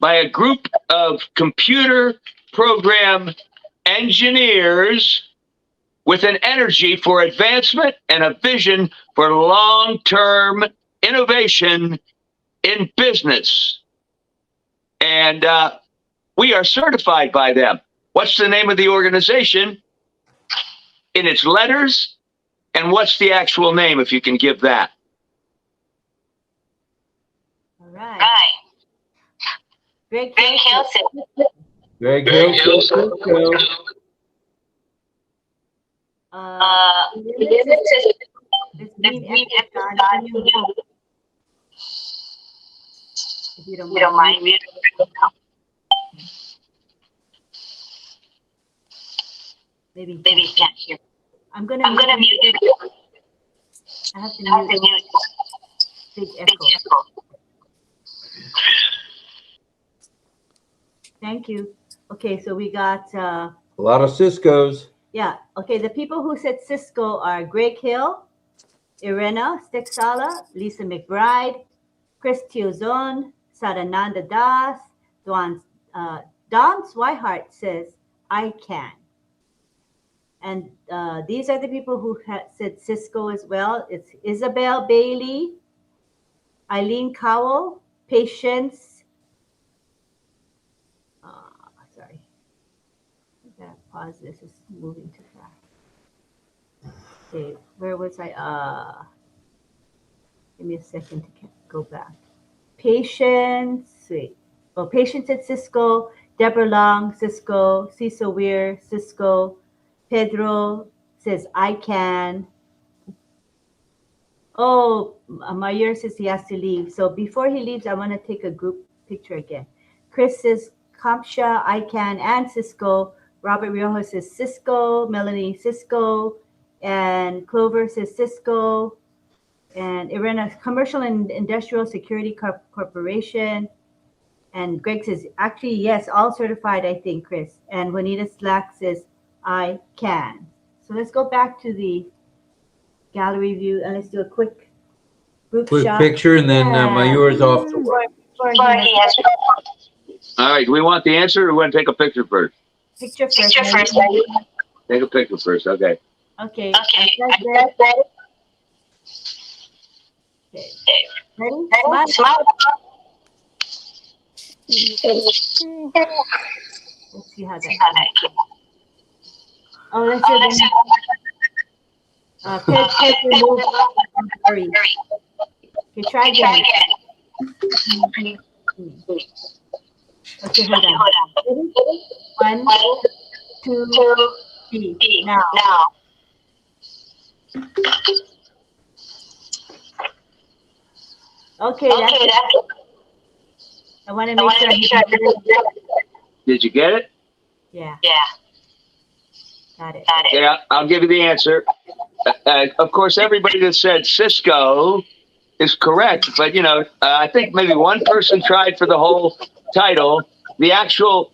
by a group of computer program engineers with an energy for advancement and a vision for long-term innovation in business. And we are certified by them. What's the name of the organization in its letters? And what's the actual name, if you can give that? All right. Greg Hilton. Greg Hilton. If you don't mind. Maybe you can't hear. I'm gonna mute you. I have to mute. Big echo. Thank you. Okay, so we got A lot of Cisco's. yeah. Okay, the people who said Cisco are Greg Hill, Irena Stexala, Lisa McBride, Chris Tiozon, Sadananda Das, Don Swihart says, I can. And these are the people who said Cisco as well. It's Isabel Bailey, Eileen Cowell, Patience. Sorry. I gotta pause this. It's moving too fast. Okay, where was I? Give me a second to go back. Patience. Wait. Oh, Patience at Cisco. Deborah Long, Cisco. Cecil Weir, Cisco. Pedro says, I can. Oh, Mayer says he has to leave. So before he leaves, I want to take a group picture again. Chris says, Kamsha, I can, and Cisco. Robert Rioja says Cisco. Melanie, Cisco. And Clover says Cisco. And Irena, Commercial and Industrial Security Corporation. And Greg says, actually, yes, all certified, I think, Chris. And Juanita Slack says, I can. So let's go back to the gallery view and let's do a quick group shot. Picture, and then Mayur's off to work. All right. Do we want the answer, or do we want to take a picture first? Picture first. Take a picture first. Okay. Okay. Okay. Ready? Smile. Let's see how that goes. Oh, let's do hurry. Okay, try again. Okay, hold on. 1, 2, 3. Now. Okay, that's it. I want to make sure. Did you get it? Yeah. Got it. Yeah, I'll give you the answer. Of course, everybody that said Cisco is correct, but I think maybe one person tried for the whole title. The actual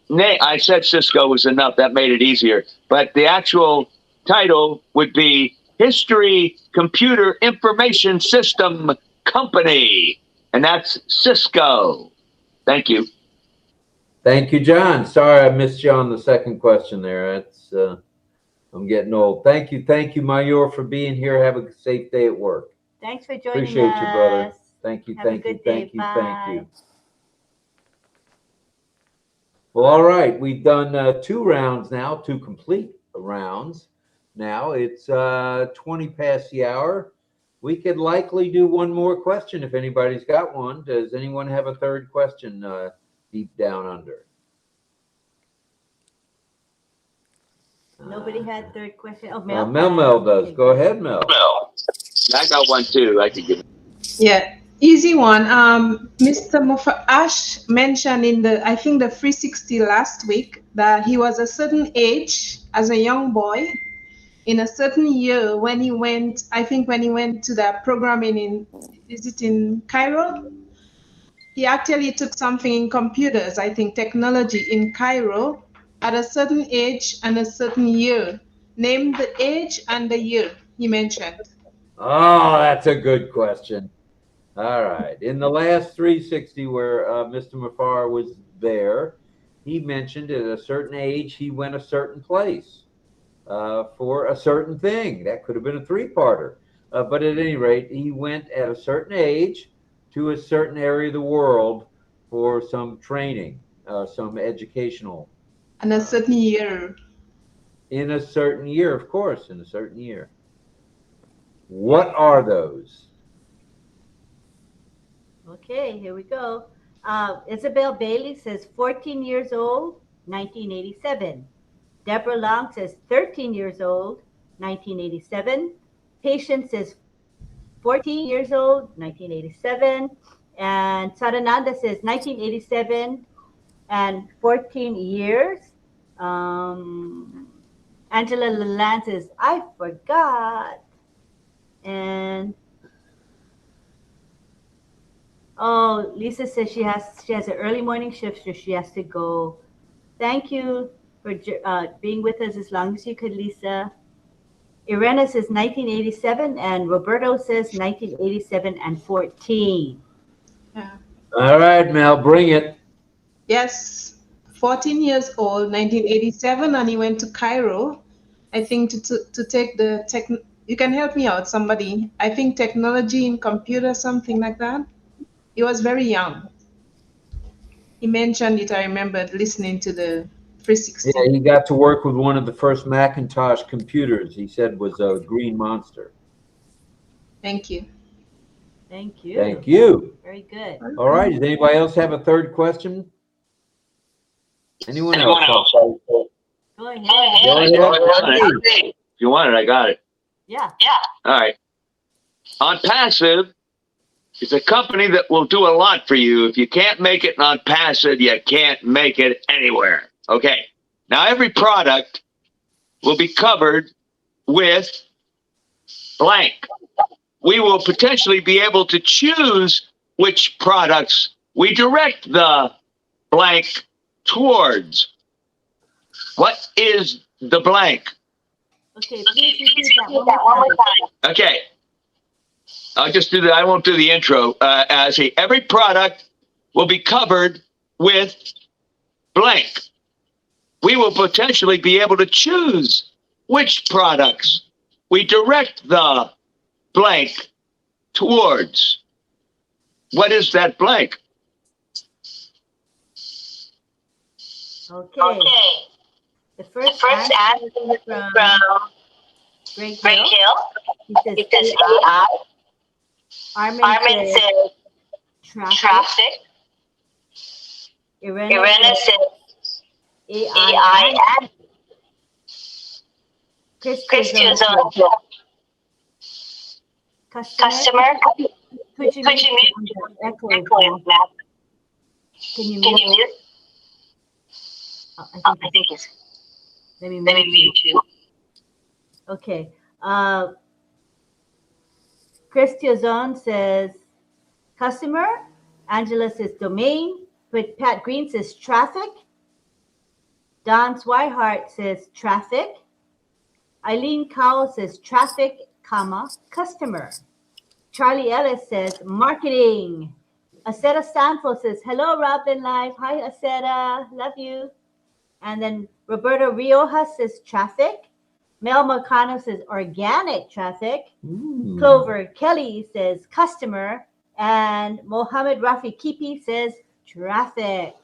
name, I said Cisco was enough. That made it easier. But the actual title would be History Computer Information System Company, and that's Cisco. Thank you. Thank you, John. Sorry I missed you on the second question there. That's I'm getting old. Thank you, Mayur, for being here. Have a safe day at work. Thanks for joining us. Appreciate you, brother. Thank you, Have a good day. thank you. Well, all right. We've done 2 rounds now, 2 complete rounds. Now it's 20 past the hour. We could likely do one more question if anybody's got one. Does anyone have a third question deep down under? Nobody had third question. Oh, Mel does. Go ahead, Mel. I got one too. I could give. Yeah. Easy one. Mr. Ash mentioned in I think the 360 last week that he was a certain age as a young boy in a certain year when he went, I think when he went to that programming is it in Cairo? He actually took something in computers, I think technology in Cairo at a certain age and a certain year. Name the age and the year he mentioned. Oh, that's a good question. All right. In the last 360 where Mr. Mafar was there, he mentioned at a certain age he went a certain place for a certain thing. That could have been a three-parter. But at any rate, he went at a certain age to a certain area of the world for some training, some educational. And a certain year. In a certain year, of course, in a certain year. What are those? Okay, here we go. Isabel Bailey says 14 years old, 1987. Deborah Long says 13 years old, 1987. Patience says 14 years old, 1987. And Sarananda says 1987 and 14 years. Angela Lalande says, I forgot. And oh, Lisa says she has an early morning shift, so she has to go. Thank you for being with us as long as you could, Lisa. Irena says 1987, and Roberto says 1987 and 14. Yeah. All right, Mel, bring it. Yes, 14 years old, 1987, and he went to Cairo, I think, to take the tech. You can help me out, somebody. I think technology in computer, something like that. He was very young. He mentioned it. I remembered listening to the 360. Yeah, he got to work with one of the first Macintosh computers. He said was a Green Monster. Thank you. Thank you. Thank you. Very good. All right. Does anybody else have a third question? Anyone else? Go ahead. If you want it, I got it. Yeah. All right. ONPASSIVE is a company that will do a lot for you. If you can't make it on ONPASSIVE, you can't make it anywhere. Okay. Now, every product will be covered with blank. We will potentially be able to choose which products we direct the blank towards. What is the blank? Okay, please repeat that one more time. Okay. I'll just do that. I won't do the intro. See, every product will be covered with blank. We will potentially be able to choose which products we direct the blank towards. What is that blank? Okay. The first answer is from Greg Hill. He says AI. Armin says traffic. Irena says AI and Christian customer. Could you mute? Echo is back. Can you mute? I think it's. Let me mute you. Okay. Christian says customer. Angela says domain. But Pat Green says traffic. Don Swihart says traffic. Eileen Cowell says traffic, comma, customer. Charlie Ellis says marketing. Aceta Sanfo says, hello, RobLynnLive. Hi, Aceta. Love you. And then Roberto Rioja says traffic. Mel Marcano says organic traffic. Clover Kelly says customer. And Mohammed Rafi Kipi says traffic.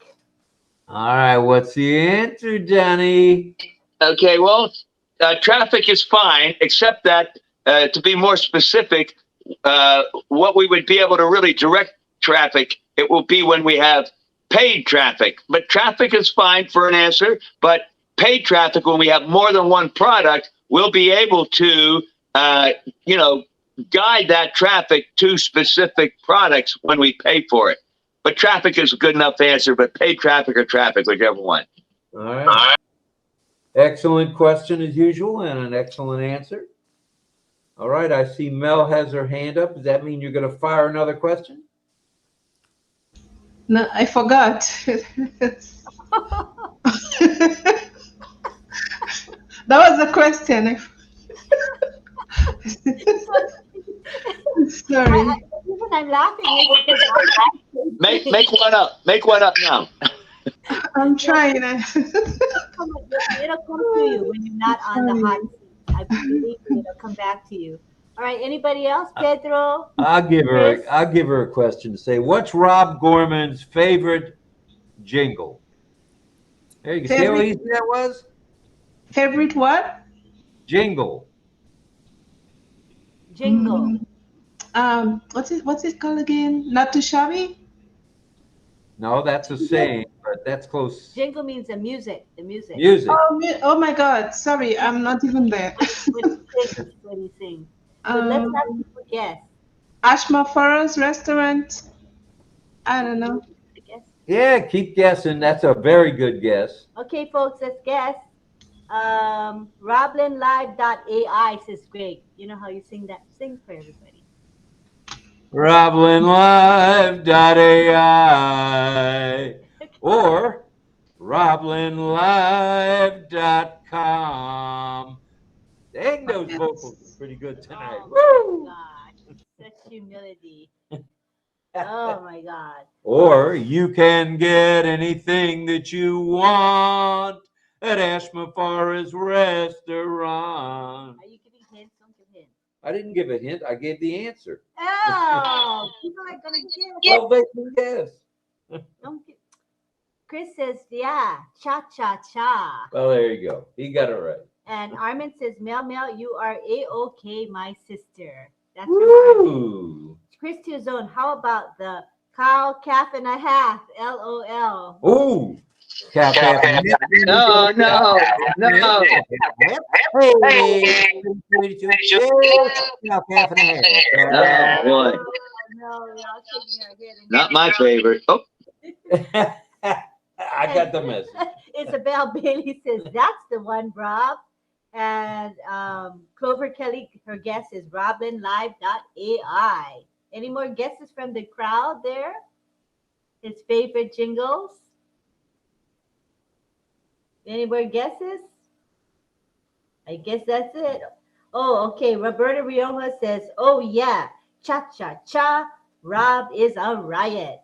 All right. What's the answer, Johnny? Okay, well, traffic is fine, except that to be more specific, what we would be able to really direct traffic, it will be when we have paid traffic. But traffic is fine for an answer, but paid traffic, when we have more than one product, we'll be able to, guide that traffic to specific products when we pay for it. But traffic is a good enough answer, but paid traffic or traffic, whichever one. All right. Excellent question as usual, and an excellent answer. All right, I see Mel has her hand up. Does that mean you're going to fire another question? No, I forgot. That was the question. Sorry. The reason I'm laughing is because Make one up. Make one up now. I'm trying. it'll come to you when you're not on the hot seat. I believe it'll come back to you. All right. Anybody else? Pedro? I'll give Chris? her a question to say, what's Rob Gorman's favorite jingle? There you can see how easy that was? Favorite what? Jingle. Jingle. What's it called again? Not too shabby? No, that's a saying, but that's close. Jingle means the music. The music. Music. Oh my God. Sorry, I'm not even there. What he sings. So let's have people guess. Ashma Forest Restaurant. I don't know. I guess. Yeah, keep guessing. That's a very good guess. Okay, folks, let's guess. RobLynnLive.ai says Greg. You know how you sing that? Sing for everybody. RobLynnLive.ai or RobLynnLive.com. Dang, those vocals are pretty good tonight. Oh my God. Such humility. Oh my God. Or you can get anything that you want at Ashma Forest Restaurant. Are you giving hints? Don't give hints. I didn't give a hint. I gave the answer. Oh, people are gonna guess. Well, they can guess. Don't give. Chris says, yeah, cha cha cha. Well, there you go. He got it right. And Armin says, Mel, you are A-OK, my sister. That's from Armin. Ooh. Chris Zone, how about the cow, calf and a half, LOL. Ooh. Calf. No. Hey. Calf and a half. Oh, boy. No, we're all shaking our head. Not my favorite. Oh. I got the message. Isabel Bailey says, that's the one, Rob. And Clover Kelly, her guess is RobLynnLive.ai. Any more guesses from the crowd there? His favorite jingles? Any more guesses? I guess that's it. Oh, okay. Roberta Rioja says, oh, yeah. Cha-cha-cha. Rob is a riot.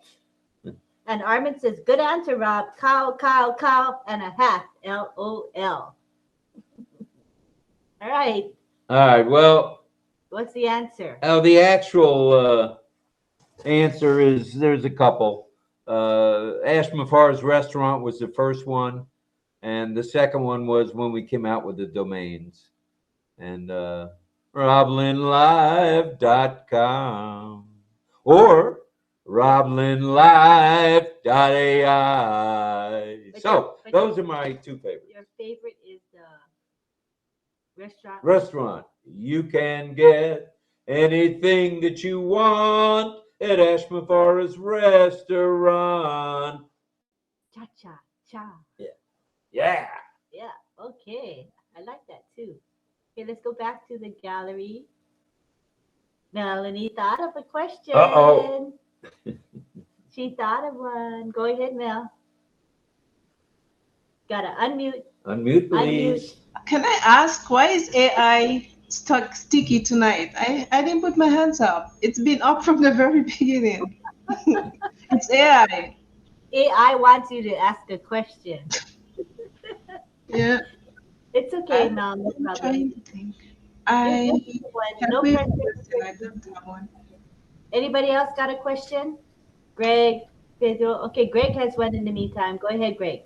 And Armin says, good answer, Rob. Cow, and a half. LOL. All right. All right. Well, What's the answer? the actual answer is there's a couple. Ashma Forest Restaurant was the first one, and the second one was when we came out with the domains. And RobLynnLive.com or RobLynnLive.ai. So those are my two favorites. Your favorite is the restaurant? Restaurant. You can get anything that you want at Ashma Forest Restaurant. Cha-cha-cha. Yeah. Yeah, okay. I like that too. Okay, let's go back to the gallery. Melanie thought of a question. Uh-oh. She thought of one. Go ahead, Mel. Gotta unmute. Unmute, please. Can I ask, why is AI stuck sticky tonight? I didn't put my hands up. It's been up from the very beginning. It's AI. AI wants you to ask a question. Yeah. It's okay, Mel. No I'm problem. trying to think. No I pressure. don't have one. Anybody else got a question? Greg, Pedro. Okay, Greg has one in the meantime. Go ahead, Greg.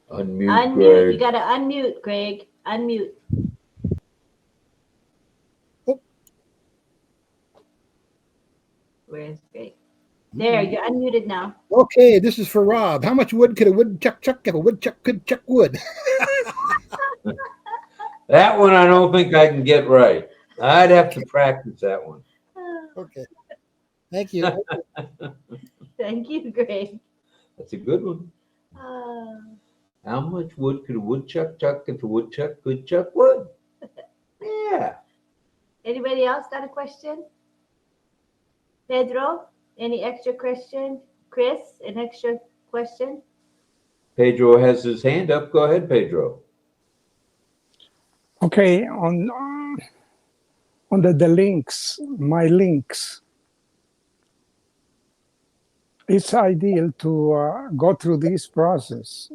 Unmute, Unmute. Greg. You gotta unmute, Greg. Unmute. Where's Greg? There, you're unmuted now. Okay, this is for Rob. How much wood could a woodchuck chuck if a woodchuck could chuck wood? That one I don't think I can get right. I'd have to practice that one. Okay. Thank you. Thank you, Greg. That's a good one. Uh, How much wood could a woodchuck chuck if a woodchuck could chuck wood? Yeah. Anybody else got a question? Pedro, any extra question? Chris, an extra question? Pedro has his hand up. Go ahead, Pedro. Okay, on the links, my links, it's ideal to go through this process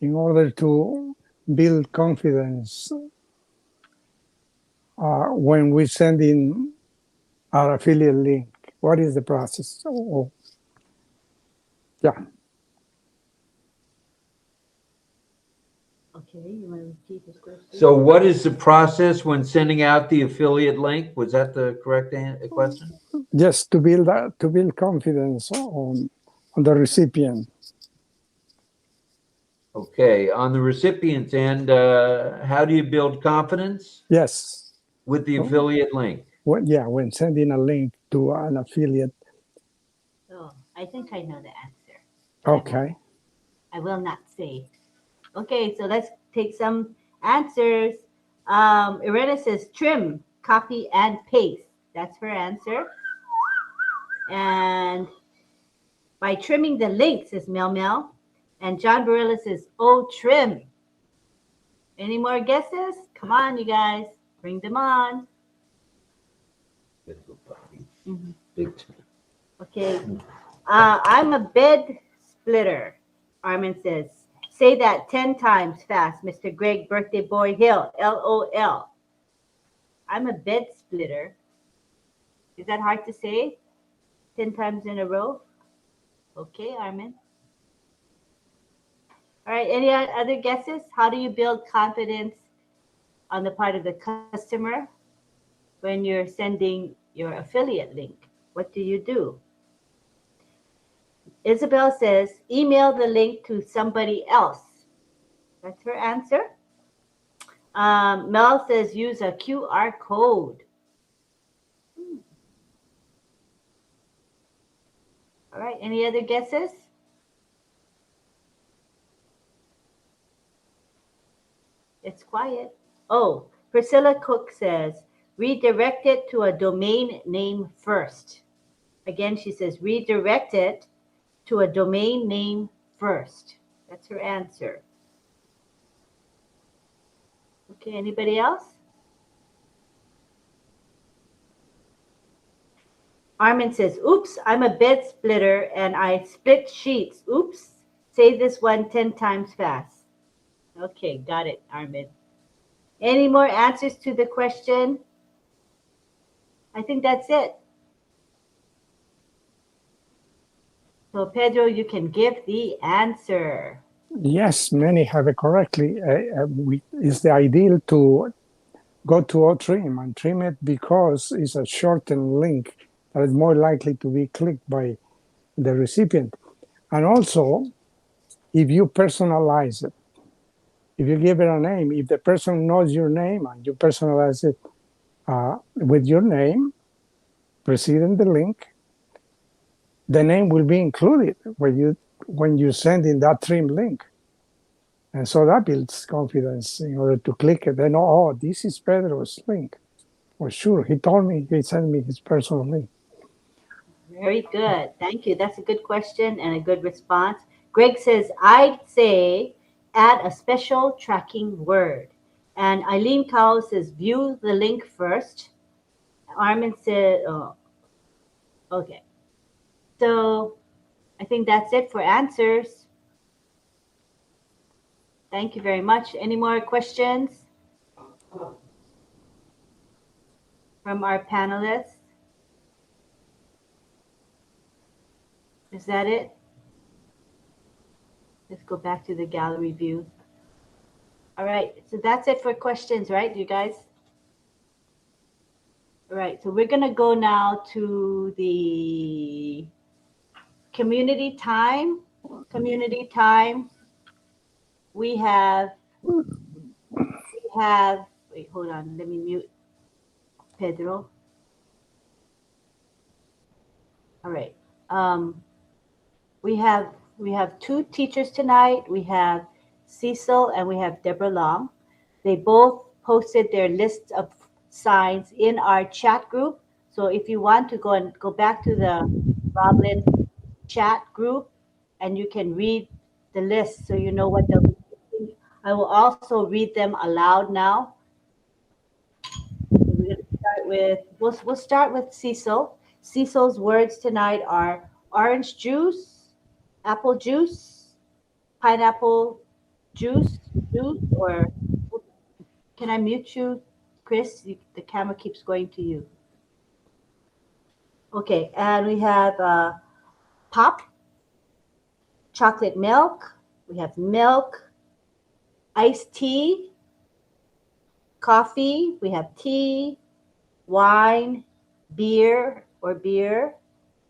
in order to build confidence when we send in our affiliate link. What is the process? Yeah. Okay, you want to repeat his question? So, what is the process when sending out the affiliate link? Was that the correct question? Just to build confidence on the recipient. Okay, on the recipient's end, how do you build confidence? Yes. With the affiliate link. When sending a link to an affiliate. Oh, I think I know the answer. Okay. I will not say. Okay, so let's take some answers. Irena says trim, copy, and paste. That's her answer. And by trimming the link, says Mel Mel. And John Barilla says, oh, trim. Any more guesses? Come on, you guys. Bring them on. Mm-hmm. Big time. Okay. I'm a bed splitter, Armin says. Say that 10 times fast, Mr. Greg Birthday Boy Hill. LOL. I'm a bed splitter. Is that hard to say? 10 times in a row? Okay, Armin. All right, any other guesses? How do you build confidence on the part of the customer when you're sending your affiliate link? What do you do? Isabel says, email the link to somebody else. That's her answer. Mel says, use a QR code. All right, any other guesses? It's quiet. Oh, Priscilla Cook says, redirect it to a domain name first. Again, she says, redirect it to a domain name first. That's her answer. Okay, anybody else? Armin says, oops, I'm a bed splitter and I split sheets. Oops, say this one 10 times fast. Okay, got it, Armin. Any more answers to the question? I think that's it. So, Pedro, you can give the answer. Yes, many have it correctly. It's the ideal to go to trim and trim it because it's a shortened link that is more likely to be clicked by the recipient. And also, if you personalize it, if you give it a name, if the person knows your name and you personalize it with your name, preceding the link, the name will be included when you send in that trim link. And so that builds confidence in order to click it. They know, oh, this is Pedro's link. Well, sure, he told me, he sent me his personal link. Very good. Thank you. That's a good question and a good response. Greg says, I'd say add a special tracking word. And Eileen Cowell says, view the link first. Armin said, oh, okay. So I think that's it for answers. Thank you very much. Any more questions from our panelists? Is that it? Let's go back to the gallery view. All right, so that's it for questions, right, you guys? All right, so we're gonna go now to the community time. Community time. We have have, wait, hold on. Let me mute Pedro. All right. We have two teachers tonight. We have Cecil and we have Deborah Long. They both posted their lists of signs in our chat group. So if you want to go back to the RobLynn chat group, and you can read the list so you know what they'll be teaching. I will also read them aloud now. We'll start with Cecil. Cecil's words tonight are orange juice, apple juice, pineapple juice, or can I mute you, Chris? The camera keeps going to you. Okay, and we have pop, chocolate milk. We have milk, iced tea, coffee. We have tea, wine, beer,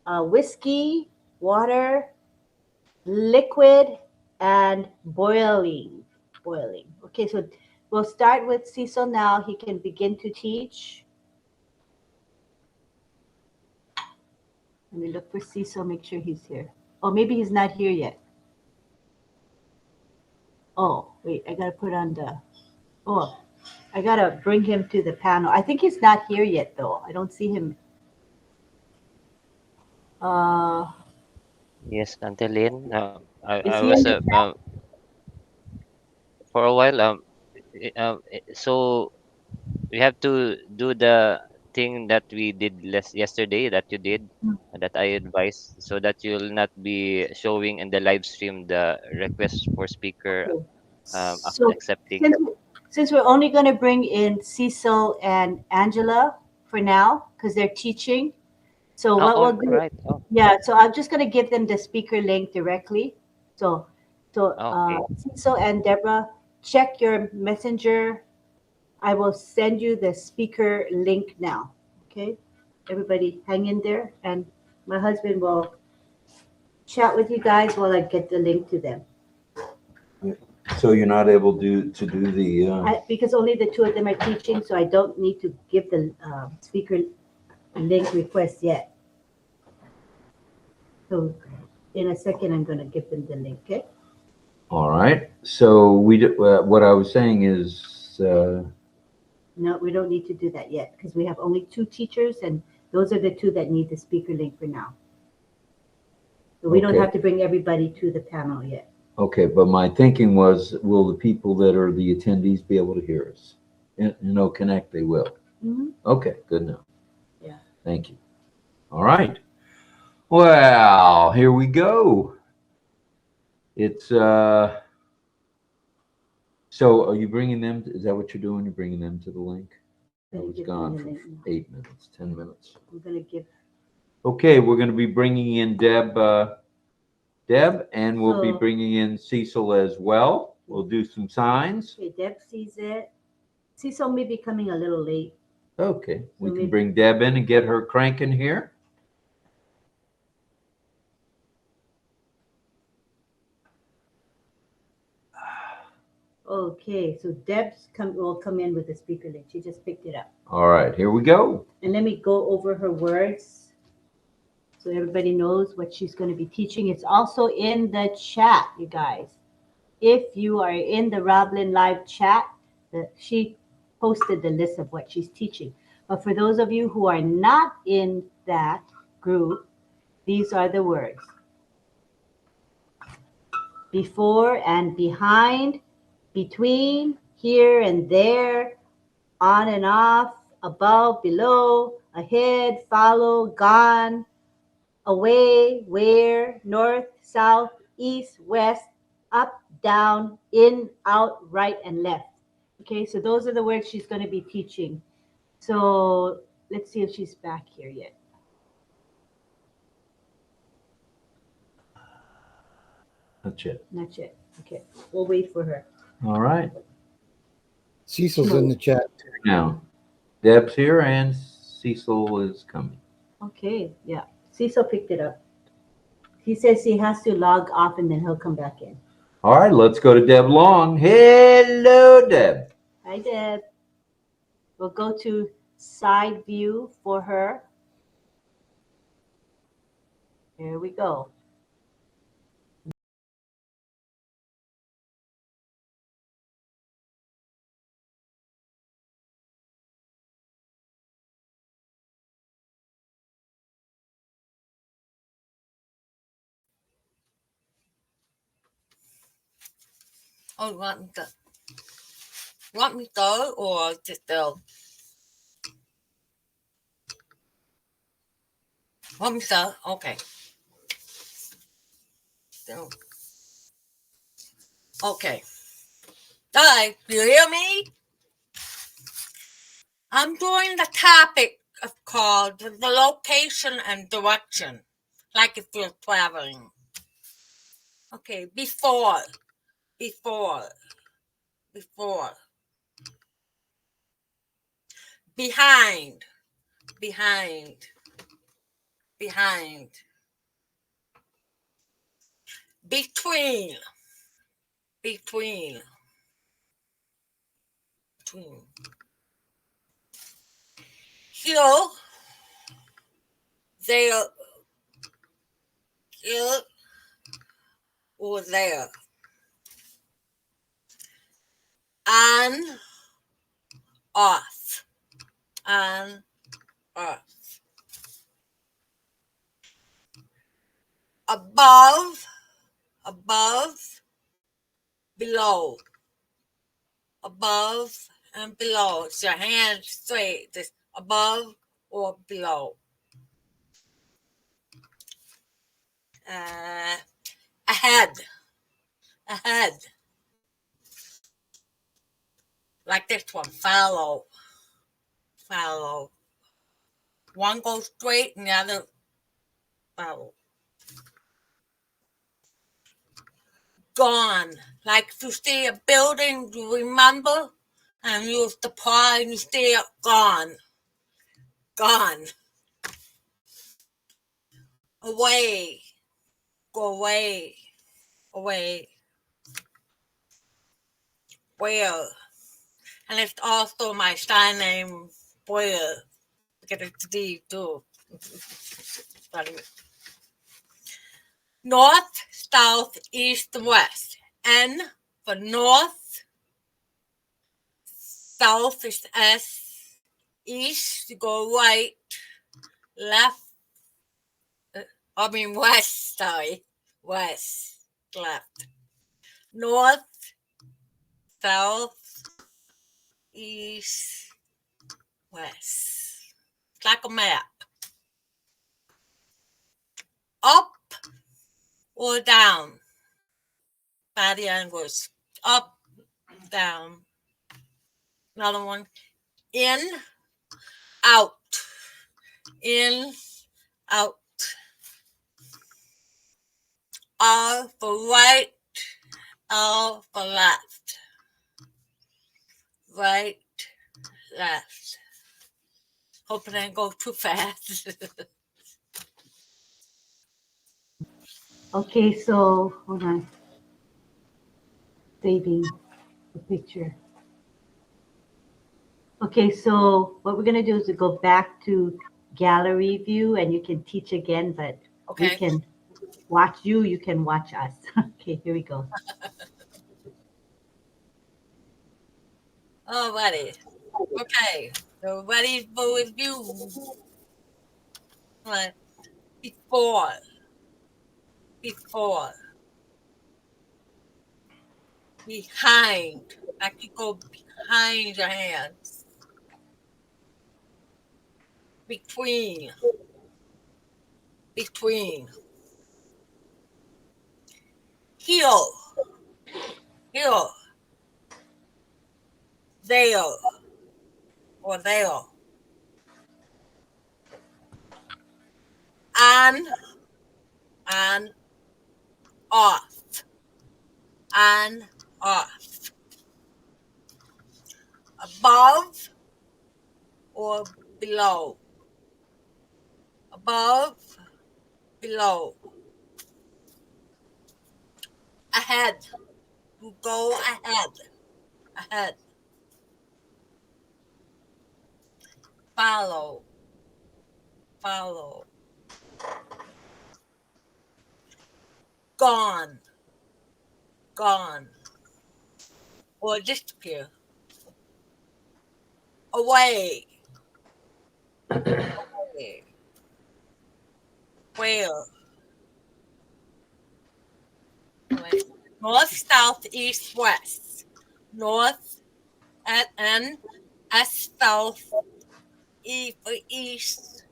whiskey, water, liquid, and boiling. Okay, so we'll start with Cecil now. He can begin to teach. Let me look for Cecil, make sure he's here. Oh, maybe he's not here yet. Oh, wait, I gotta put on the, oh, I gotta bring him to the panel. I think he's not here yet though. I don't see him. Yes, Auntie Lynn. Is I he was in the for a while. So we have to do the thing that we did yesterday that you did, that I advised, so that you'll not be showing in the live stream the request for speaker Okay. So accepting. since we're only going to bring in Cecil and Angela for now because they're teaching. So what we'll do, Right. yeah. So I'm just going to give them the speaker link directly. So Okay. Cecil and Deborah, check your messenger. I will send you the speaker link now. Okay, everybody, hang in there, and my husband will chat with you guys while I get the link to them. So you're not able to do the. Because only the two of them are teaching, so I don't need to give the speaker link request yet. So in a second, I'm going to give them the link. Okay. All right. So what I was saying is. No, we don't need to do that yet because we have only two teachers, and those are the two that need the speaker link for now. So we don't have to bring everybody to the panel yet. Okay, but my thinking was, will the people that are the attendees be able to hear us? In OConnect, they will. Mm-hmm. Okay, good enough. Yeah. Thank you. All right. Well, here we go. It's so are you bringing them? Is that what you're doing? You're bringing them to the link? That was gone for 8 minutes, 10 minutes. I'm going to give. Okay, we're going to be bringing in Deb, and we'll be bringing in Cecil as well. We'll do some signs. Okay, Deb sees it. Cecil may be coming a little late. Okay, we can bring Deb in and get her cranking here. Okay, so Deb's will come in with the speaker link. She just picked it up. All right, here we go. And let me go over her words so everybody knows what she's going to be teaching. It's also in the chat, you guys. If you are in the RobLynnLive chat, she posted the list of what she's teaching. But for those of you who are not in that group, these are the words. Before and behind, between, here and there, on and off, above, below, ahead, follow, gone, away, where, north, south, east, west, up, down, in, out, right, and left. Okay, so those are the words she's going to be teaching. So let's see if she's back here yet. Not yet. Not yet. Okay, we'll wait for her. All right. Cecil's in the chat now. Deb's here and Cecil is coming. Okay, yeah. Cecil picked it up. He says he has to log off and then he'll come back in. All right, let's go to Deb Long. Hello, Deb. Hi, Hi, Deb. We'll go to side view for her. Here we go. Oh, you want me to go or just go? Want me to go? Okay. So, okay. Guys, you hear me? I'm doing the topic called the location and direction, like if you're traveling. Okay, before, behind, between, here, there, here, or there, on, off, above, below, above and below. It's your hands straight, just above or below. Ahead, like this one, follow. One goes straight and the other follow. Gone, like if you see a building, you remember, and you have to pause and you see it gone. Away, go away. Where? And it's also my sign name, Where. Get it to D too. North, south, east, west. N for north. South is S. East, you go right. Left. West, sorry. West. Left. North, south, east, west. It's like a map. Up or down. Body language. Up, down. Another one. In, out. In, out. R for right, L for left. Right, left. Hoping I didn't go too fast. Okay, so hold on. Saving the picture. Okay, so what we're gonna do is to go back to gallery view, and you can teach again, but we Okay. can watch you. You can watch us. Okay, here we go. Alrighty. Okay. So ready for review. Right. Before. Behind. Like you go behind your hands. Between. Heel. There or there. On, off. On, off. Above or below. Above, below. Ahead. You go ahead. follow, follow. Gone, gone, or disappear. Away, away. Where? Wait. North, south, east, west. North and S south, E for east,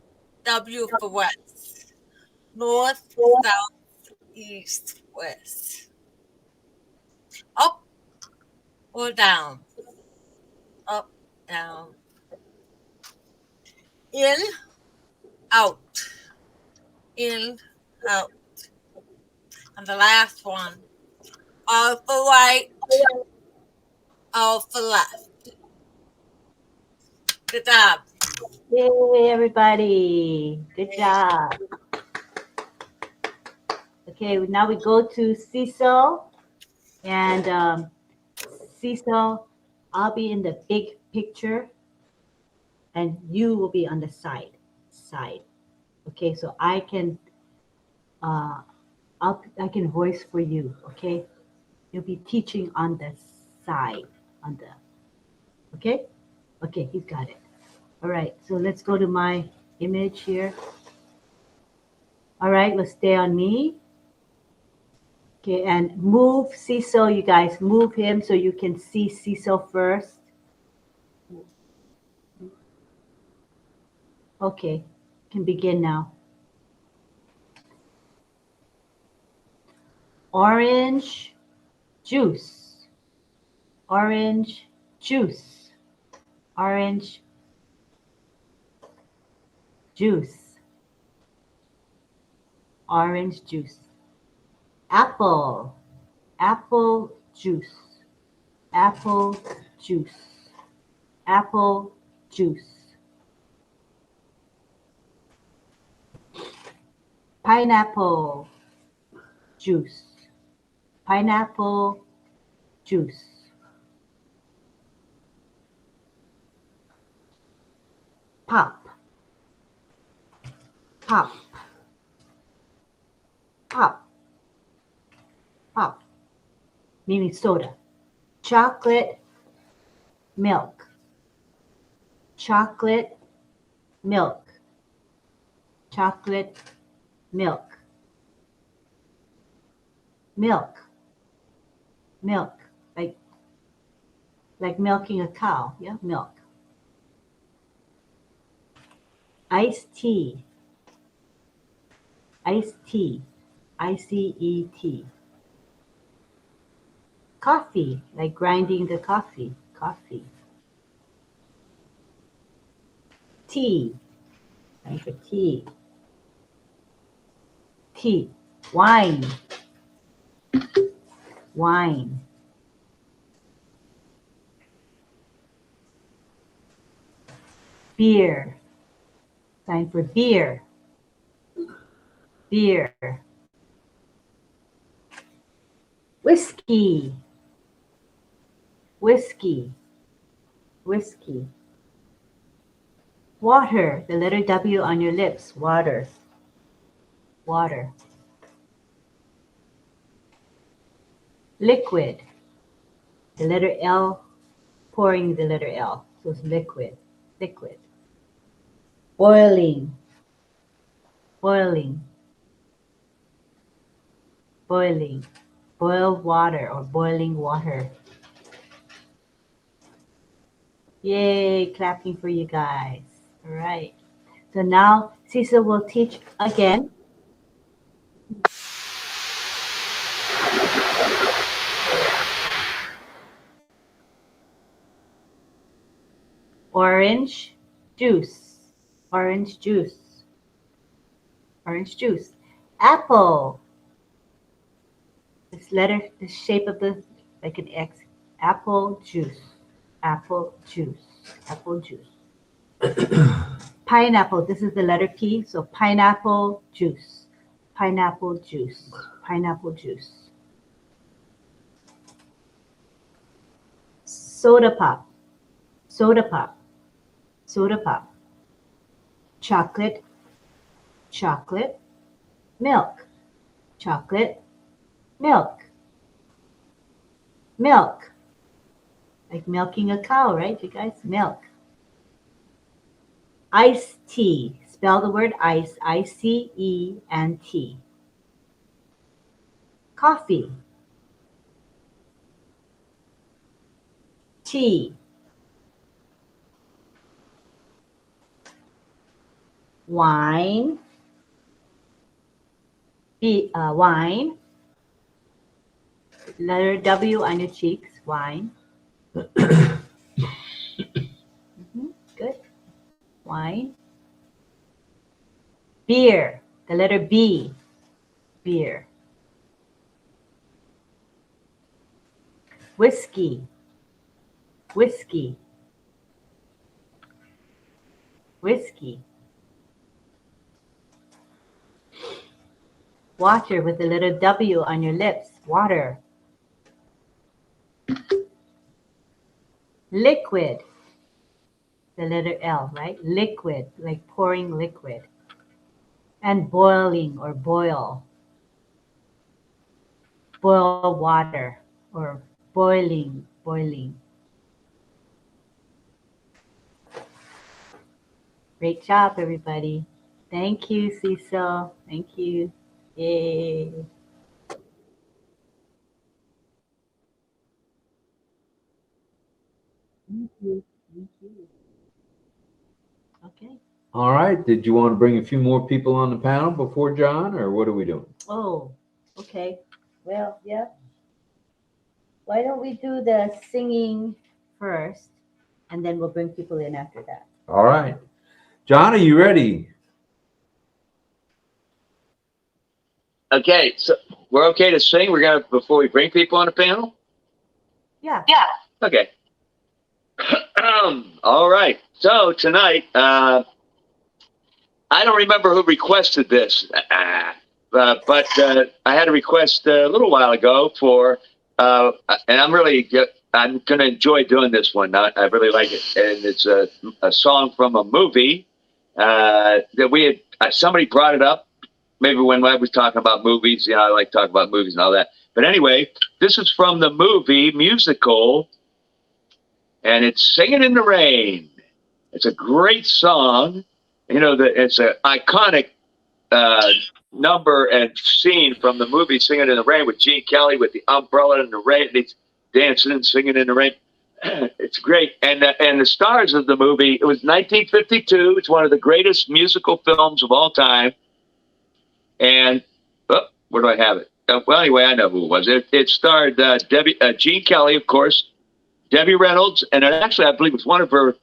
W for west. North, south, east, west. Up or down? Up, down. In, out. In, out. And the last one. All for right, all for left. Good job. Yay, everybody. Good job. Okay, now we go to Cecil. And Cecil, I'll be in the big picture and you will be on the side. Okay, so I can I can voice for you, okay? You'll be teaching on the side, okay? Okay, he's got it. All right, so let's go to my image here. All right, let's stay on me. Okay, and move Cecil, you guys. Move him so you can see Cecil first. Okay, can begin now. Orange juice. Orange juice. Orange juice. Orange juice. Apple. Apple juice. Apple juice. Apple juice. Pineapple juice. Pineapple juice. Pop. Pop. Pop. Pop. Meaning soda. Chocolate milk. Chocolate milk. Chocolate milk. Milk. Milk. Like milking a cow. Yeah, milk. Iced tea. Iced tea. ICET. Coffee, like grinding the coffee. Coffee. Tea. Time for tea. Tea. Wine. Wine. Beer. Time for beer. Beer. Whiskey. Whiskey. Whiskey. Water. The letter W on your lips. Water. Water. Liquid. The letter L pouring the letter L. So it's liquid. Liquid. Boiling. Boiling. Boiling. Boiled water or boiling water. Yay, clapping for you guys. All right. So now Cecil will teach again. Orange juice. Orange juice. Orange juice. Apple. This letter, the shape of the, like an X. Apple juice. Apple juice. Apple juice. Pineapple. This is the letter P. So pineapple juice. Pineapple juice. Pineapple juice. Soda pop. Soda pop. Soda pop. chocolate, chocolate, milk, chocolate, milk, milk. Like milking a cow, right, you guys? Milk. Iced tea. Spell the word ice, I-C-E-N-T. Coffee. Tea. Wine. Wine. Letter W on your cheeks. Wine. Good. Wine. Beer. The letter B. Beer. Whiskey. Whiskey. Whiskey. Water with the letter W on your lips. Water. Liquid. The letter L, right? Liquid, like pouring liquid. And boiling or boil. Boil water or boiling, boiling. Great job, everybody. Thank you, Cecil. Thank you. Yay. Thank you. Thank you. Okay. All right. Did you want to bring a few more people on the panel before John, or what are we doing? Oh, okay. Well, yeah. Why don't we do the singing first, and then we'll bring people in after that. All right. John, are you ready? Okay, so we're okay to sing. We're gonna before we bring people on the panel. Yeah. Okay. All right. So tonight, I don't remember who requested this, but I had a request a little while ago for, and I'm going to enjoy doing this one. I really like it, and it's a song from a movie that we had. Somebody brought it up. Maybe when I was talking about movies, you know, I like talking about movies and all that. But anyway, this is from the movie musical, and it's "Singing in the Rain." It's a great song. You know, it's an iconic number and scene from the movie "Singing in the Rain" with Gene Kelly with the umbrella in the rain. And he's dancing and singing in the rain. It's great. And the stars of the movie, it was 1952. It's one of the greatest musical films of all time. And where do I have it? Well, anyway, I know who it was. It starred Gene Kelly, of course, Debbie Reynolds, and actually, I believe it was one of her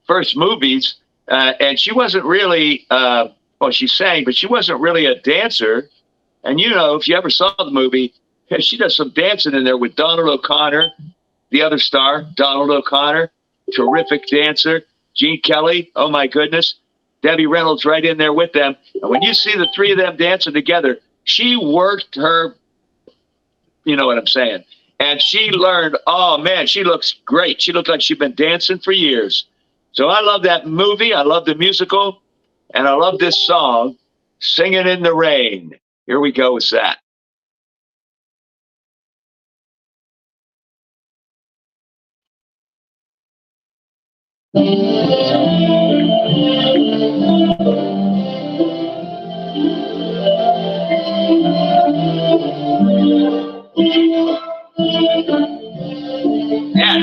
first movies. And she wasn't really, well, she sang, but she wasn't really a dancer. And, you know, if you ever saw the movie, she does some dancing in there with Donald O'Connor, the other star, Donald O'Connor, terrific dancer. Gene Kelly, oh my goodness. Debbie Reynolds right in there with them. And when you see the three of them dancing together, she worked her, you know what I'm saying. And she learned, oh man, she looks great. She looked like she'd been dancing for years. So I love that movie. I love the musical. And I love this song, "Singing in the Rain." Here we go with that. Yeah.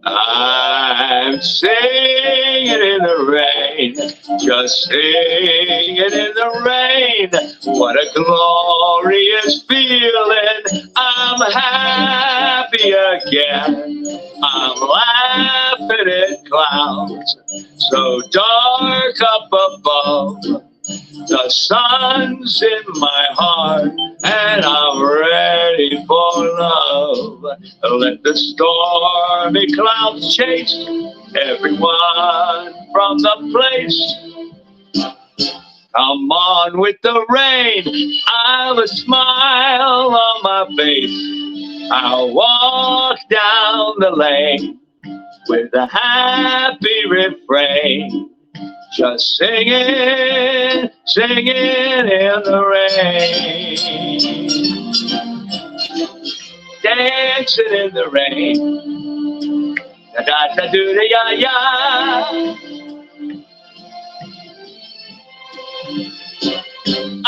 I'm singing in the rain, just singing in the rain. What a glorious feeling. I'm happy again. I'm laughing at clouds so dark up above. The sun's in my heart and I'm ready for love. Let the stormy clouds chase everyone from the place. Come on with the rain, I've a smile on my face. I'll walk down the lane with a happy refrain. Just singing, singing in the rain. Dancing in the rain. Da da da do da ya ya.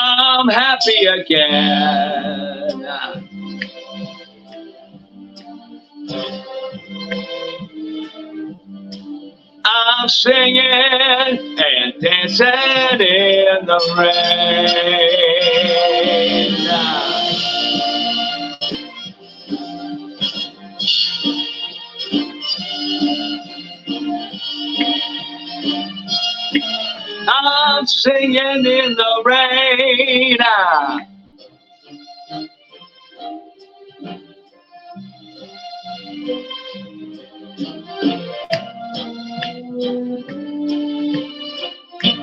I'm happy again. I'm singing and dancing in the rain. I'm singing in the rain.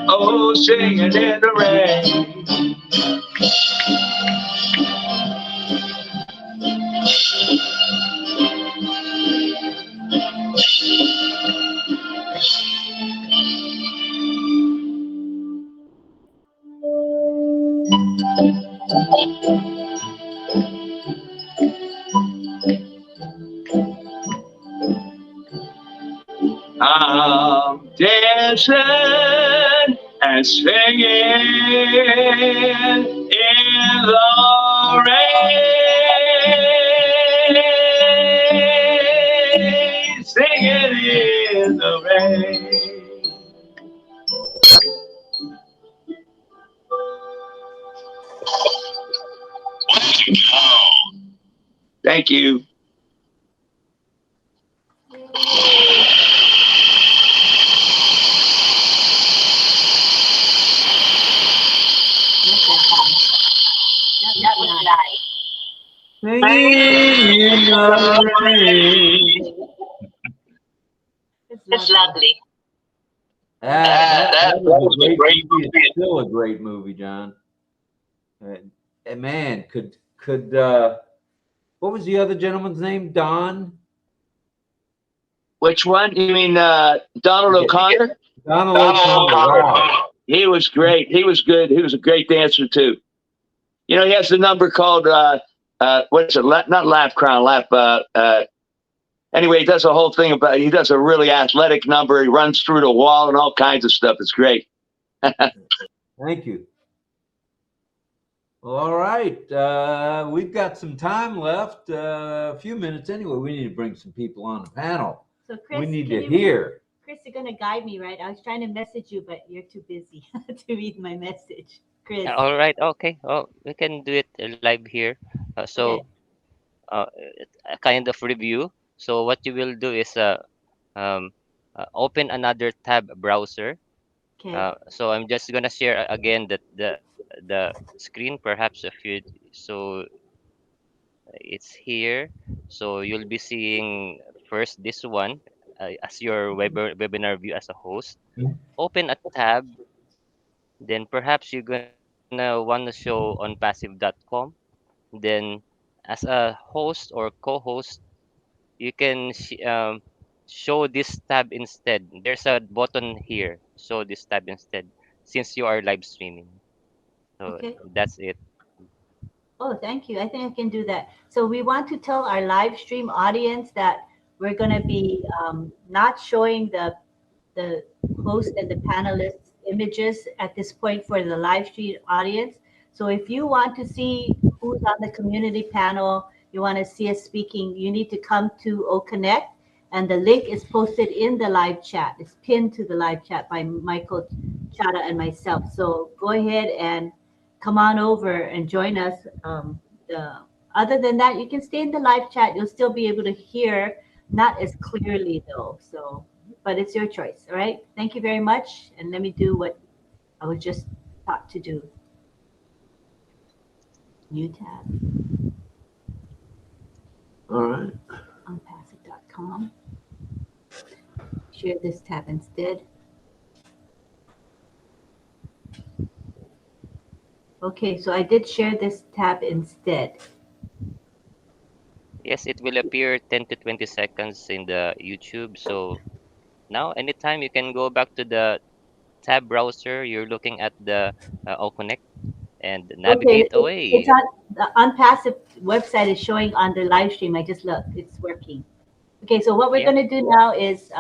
Oh, singing in the rain. I'm dancing and singing in the rain, singing in the rain. Thank you. That was nice. Singing in the rain. It's lovely. That was a great movie. It's still a great movie, John. Man, could what was the other gentleman's name? Don? Which one? You mean Donald O'Connor? Donald O'Connor. Wow. He was great. He was good. He was a great dancer too. You know, he has a number called what's it? Not Laugh Crown, Laugh. Anyway, he does a whole thing about. He does a really athletic number. He runs through the wall and all kinds of stuff. It's great. Thank you. Well, all right. We've got some time left. A few minutes anyway. We need to bring some people on the panel. So Chris, we need to hear. Chris, you're going to guide me, right? I was trying to message you, but you're too busy to read my message. Chris. All right. Okay. Oh, we can do it live here. So, a kind of review. So what you will do is open another tab browser. Okay. So I'm just gonna share again the screen. Perhaps if you it's here. So you'll be seeing first this one as your webinar view as a host. Open a tab. Then perhaps you're gonna want to show on passive.com. Then as a host or co-host, you can show this tab instead. There's a button here. Show this tab instead since you are live streaming. So that's it. Oh, thank you. I think I can do that. So we want to tell our live stream audience that we're going to be not showing the host and the panelists images at this point for the live stream audience. So if you want to see who's on the community panel, you want to see us speaking, you need to come to OConnect, and the link is posted in the live chat. It's pinned to the live chat by Michael Chata and myself. So go ahead and come on over and join us. Other than that, you can stay in the live chat. You'll still be able to hear, not as clearly though. So, but it's your choice. All right. Thank you very much. And let me do what I was just taught to do. New tab. All right. OnPassive.com. Share this tab instead. Okay, so I did share this tab instead. Yes, it will appear 10 to 20 seconds in the YouTube. So now, anytime you can go back to the tab browser, you're looking at the OConnect and Okay, navigate it's away. on the OnPassive website is showing on the live stream. I just looked, it's working. Okay, so what we're Yeah. going to do now is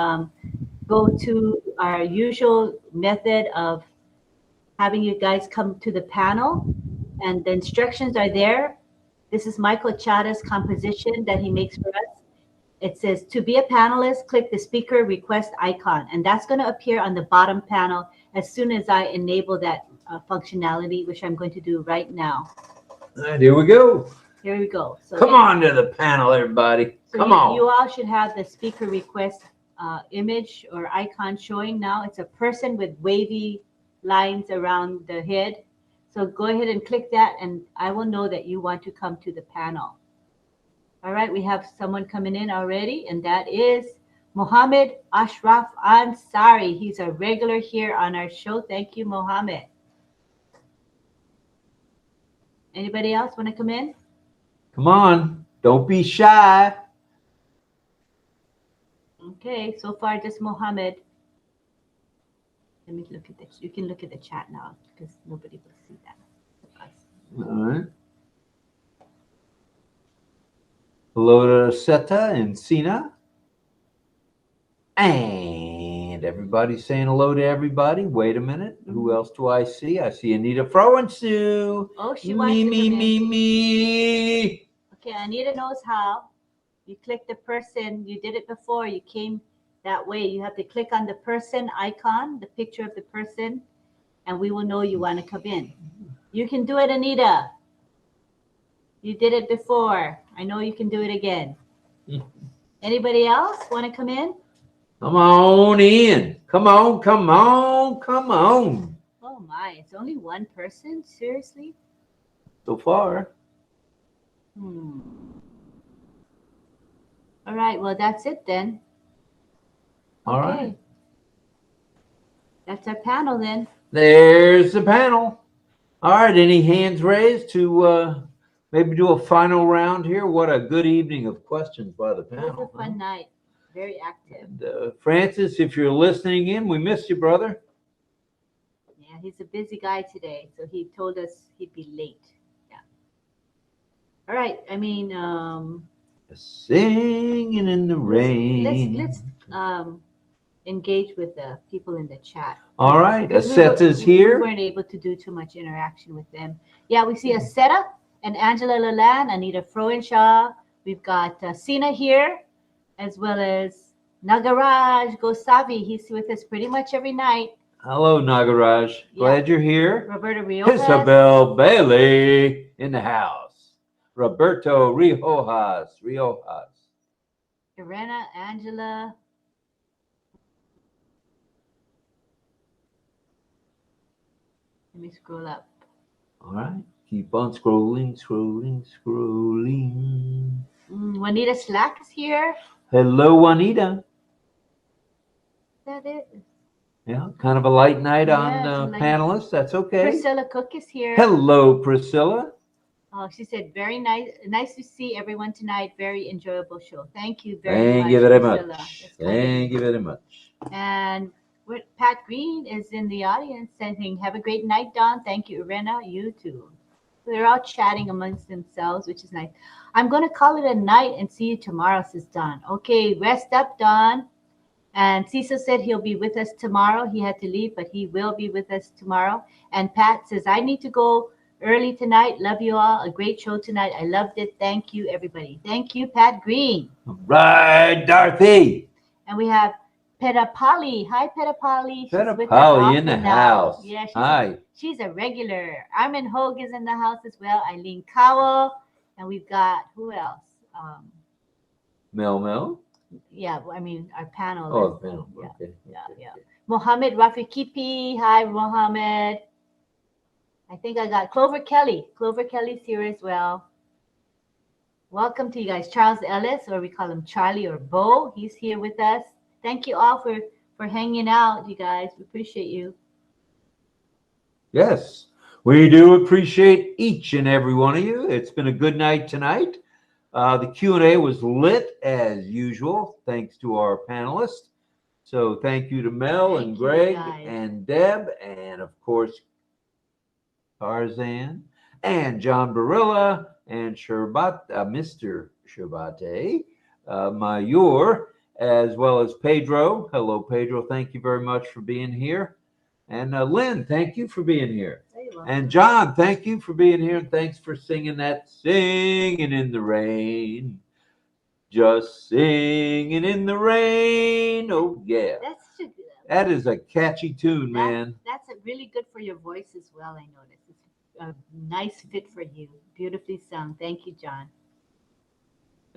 go to our usual method of having you guys come to the panel, and the instructions are there. This is Michael Chada's composition that he makes for us. It says, to be a panelist, click the speaker request icon, and that's going to appear on the bottom panel as soon as I enable that functionality, which I'm going to do right now. All right, here we go. Here we go. So Come on to the panel, everybody. So Come you, on. you all should have the speaker request image or icon showing now. It's a person with wavy lines around the head. So go ahead and click that, and I will know that you want to come to the panel. All right, we have someone coming in already, and that is Mohammed Ashraf Ansari. He's a regular here on our show. Thank you, Mohammed. Anybody else want to come in? Come on. Don't be shy. Okay, so far just Mohammed. Let me look at this. You can look at the chat now because nobody will see that. All right. Hello to Seta and Sina. And everybody's saying hello to everybody. Wait a minute. Who else do I see? I see Anita Fro and Sue. Oh, she wants to come in. Me. Okay, Anita knows how. You click the person. You did it before. You came that way. You have to click on the person icon, the picture of the person, and we will know you want to come in. You can do it, Anita. You did it before. I know you can do it again. Anybody else want to come in? Come on in. Come on, come on, come on. Oh my, it's only one person? Seriously? So far. All right, well, that's it then. All right. That's our panel then. There's the panel. All right, any hands raised to maybe do a final round here? What a good evening of questions by the It panel. was a fun night. Very active. And, Francis, if you're listening in, we missed you, brother. Yeah, he's a busy guy today, so he told us he'd be late. Yeah. All right, I mean, Singing in the rain. let's engage with the people in the chat. All right, Because Aseta's we here. weren't able to do too much interaction with them. Yeah, we see Aseta and Angela Lalan, Anita Froenshaw. We've got Sina here, as well as Nagaraj Gosavi. He's with us pretty much every night. Hello, Nagaraj. Glad you're here. Roberto Riojas. Isabel Bailey in the house. Roberto Riojas. Irena, Angela. Let me scroll up. All right. Keep on scrolling. Juanita Slack is here. Hello, Juanita. Is that it? Yeah, kind of a light night on like panelists. That's okay. Priscilla Cook is here. Hello, Priscilla. Oh, she said, very nice. Nice to see everyone tonight. Very enjoyable show. Thank you Thank you very much. Thank you very much. And Pat Green is in the audience saying, have a great night, Don. Thank you, Irena. You too. They're all chatting amongst themselves, which is nice. I'm going to call it a night and see you tomorrow, says Don. Okay, rest up, Don. And Cecil said he'll be with us tomorrow. He had to leave, but he will be with us tomorrow. And Pat says, I need to go early tonight. Love you all. A great show tonight. I loved it. Thank you, everybody. Thank you, Pat Green. All right, Dorothy. And we have Petapali. Hi, Petapali. Petapali in the house. Yeah, hi. She's a regular. Armin Hogue is in the house as well. Eileen Cowell. And we've got, who else? Mel. Yeah, I mean, our panel. Oh, panel. Yeah. Mohammed Rafikipi. Hi, Mohammed. I think I got Clover Kelly. Clover Kelly's here as well. Welcome to you guys. Charles Ellis, or we call him Charlie or Bo. He's here with us. Thank you all for hanging out, you guys. We appreciate you. Yes, we do appreciate each and every one of you. It's been a good night tonight. The Q&A was lit as usual, thanks to our panelists. So thank you to Mel and Greg and Deb, and of course, Tarzan and John Barilla and Mr. Sherbate, Mayor, as well as Pedro. Hello, Pedro. Thank you very much for being here. And Lynn, thank you for being here. And John, thank you for being here. And thanks for singing that Singing in the Rain. Just singing in the rain. Oh, yeah. That is a catchy tune, man. That's really good for your voice as well, I noticed. It's a nice fit for you. Beautifully sung. Thank you, John.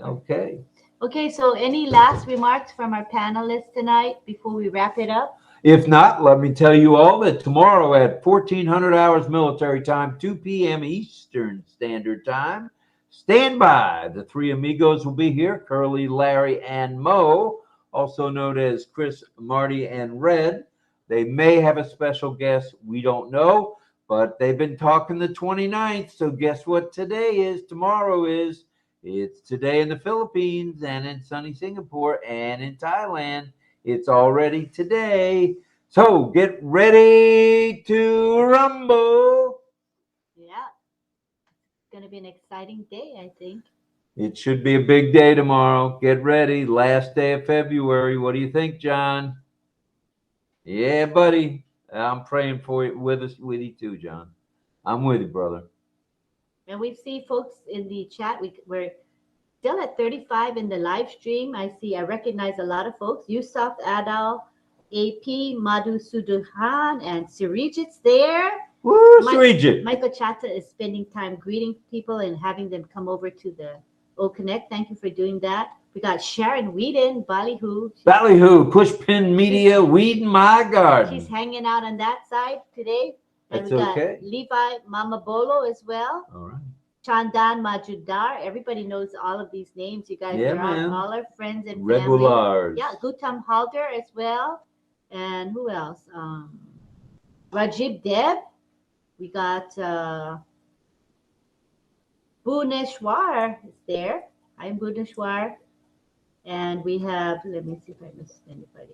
Okay. Okay, so any last remarks from our panelists tonight before we wrap it up? If not, let me tell you all that tomorrow at 1400 hours military time, 2 p.m. Eastern Standard Time, stand by. The three amigos will be here, Curly, Larry, and Mo, also known as Chris, Marty, and Red. They may have a special guest. We don't know, but they've been talking the 29th. So guess what today is? Tomorrow is. It's today in the Philippines and in sunny Singapore and in Thailand. It's already today. So get ready to rumble. Yeah. It's going to be an exciting day, I think. It should be a big day tomorrow. Get ready. Last day of February. What do you think, John? Yeah, buddy. I'm praying for you with you too, John. I'm with you, brother. And we see folks in the chat. We're still at 35 in the live stream. I recognize a lot of folks. Yusuf Adal, AP, Madhu Suduhan, and Sirijit's there. Woo, Sirijit. Michael Chatta is spending time greeting people and having them come over to the OConnect. Thank you for doing that. We got Sharon Whedon, Ballyhoo. Ballyhoo, Pushpin Media, Whedon My Garden. She's hanging out on that side today. And That's we got okay. Levi Mama Bolo as well. All right. Chandan Majudar. Everybody knows all of these names. You guys are all our friends and Regulars. family. Yeah, Gutam Halder as well. And who else? Rajib Deb. We got Bhuneshwar is there. I'm Bhuneshwar. And we have, let me see if I missed anybody.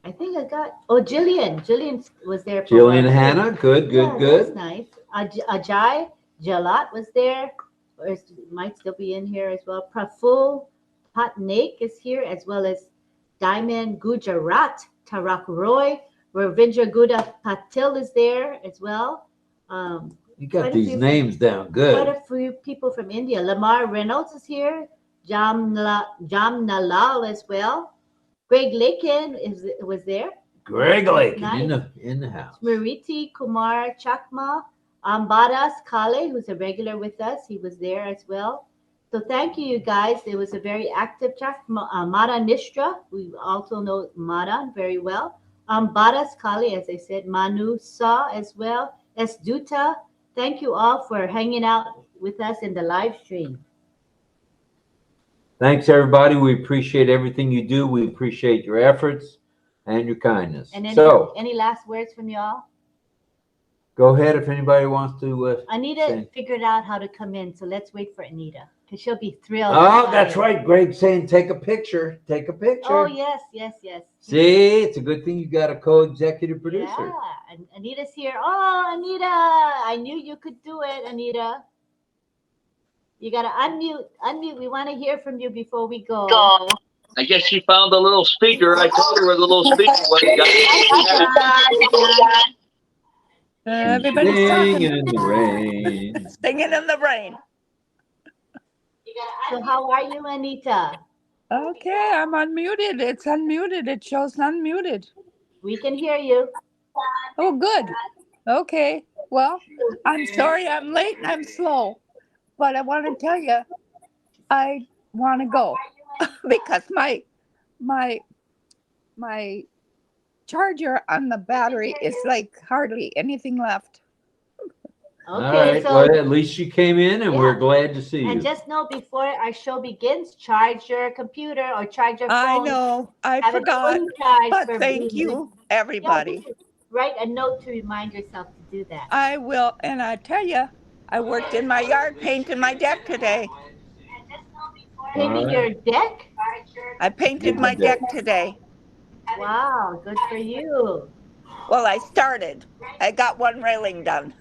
I think I got, Jillian. Jillian was there. Jillian Hannah. Good. That's nice. Ajay Jalat was there. Or might still be in here as well. Praful Patnaik is here, as well as Diamond Gujarat, Tarak Roy. Ravindra Guda Patil is there as well. You got these names down good. Quite a few people from India. Lamar Reynolds is here. Jamnalal as well. Greg Lakin was there. Greg Lakin in the house. Smriti Kumar Chakma. Ambadas Kale, who's a regular with us, he was there as well. So thank you guys. It was a very active chat. Mara Nishra, we also know Mara very well. Ambadas Kale, as I said, Manu Sa as well. S. Duta. Thank you all for hanging out with us in the live stream. Thanks, everybody. We appreciate everything you do. We appreciate your efforts and your kindness. And any last words from y'all? Go ahead if anybody wants to. Anita figured out how to come in, so let's wait for Anita because she'll be thrilled. Oh, that's right. Greg's saying take a picture. Take a picture. Oh, yes. See, it's a good thing you got a co-executive producer. Yeah, and Anita's here. Oh, Anita, I knew you could do it, Anita. You got to unmute. We want to hear from you before we go. I guess she found the little speaker. I told her where the little speaker was. Everybody's singing in the rain. Singing in the rain. So how are you, Anita? Okay, I'm unmuted. It's unmuted. It shows unmuted. We can hear you. Oh, good. Okay. Well, I'm sorry I'm late and I'm slow, but I want to tell you, I want to go because my charger on the battery is like hardly anything left. All right. So Well, at least you came in, and we're glad to see you. and just know before our show begins, charge your computer or charge your phone. I know. I Have it forgot. fully charged But for thank being- you, Yeah, everybody. just write a note to remind yourself to do that. I will. And I tell you, I worked in my yard painting my deck today. Painting your deck? I painted my deck today. Wow, good for you. Well, I started. I got one railing done.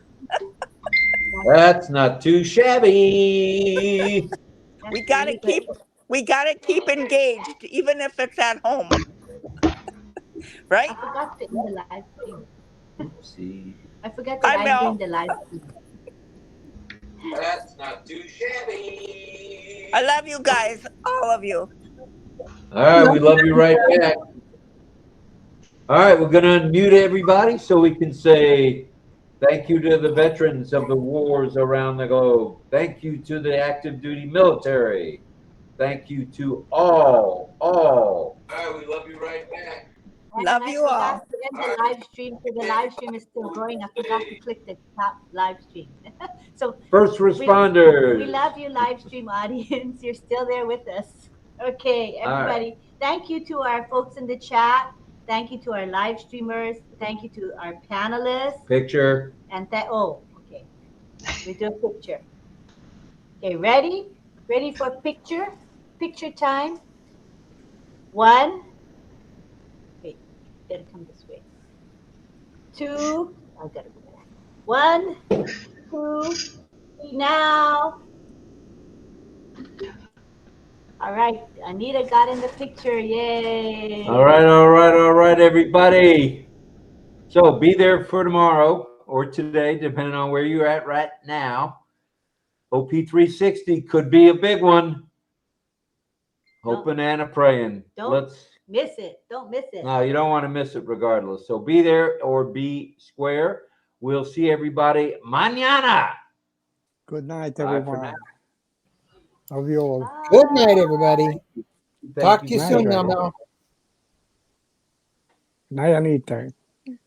That's not too shabby. We gotta keep engaged, even if it's at home. Right? I forgot to end the live stream. Oopsie. I forgot that I I'm know. doing the live stream. That's not too shabby. I love you guys, all of you. All right, we love you right back. All right, we're going to unmute everybody so we can say thank you to the veterans of the wars around the globe. Thank you to the active duty military. Thank you to all. All right, we love you right back. Love you all. I forgot to end the live stream, so the live stream is still going. I forgot to click the top live stream. So First responders. We love you, live stream audience. You're still there with us. Okay, everybody. Thank you to our folks in the chat. Thank you to our live streamers. Thank you to our panelists. Picture. And okay. We do a picture. Okay, ready? Ready for picture? Picture time. 1. Wait, gotta come this way. 2. I gotta go back. 1, 2, 3 now. All right, Anita got in the picture. Yay! All right, everybody. So be there for tomorrow or today, depending on where you're at right now. OP360 could be a big one. Hoping and praying. Don't miss it. Don't miss it. No, you don't want to miss it regardless. So be there or be square. We'll see everybody mañana. Good night, everyone. Love you all. Good night, everybody. Talk to you soon, now. Night, Anita.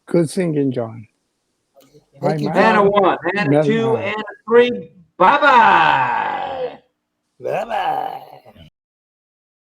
Good singing, John. Thank you, Anna John. 1, Anna 2, Anna 3. Bye-bye. Bye-bye.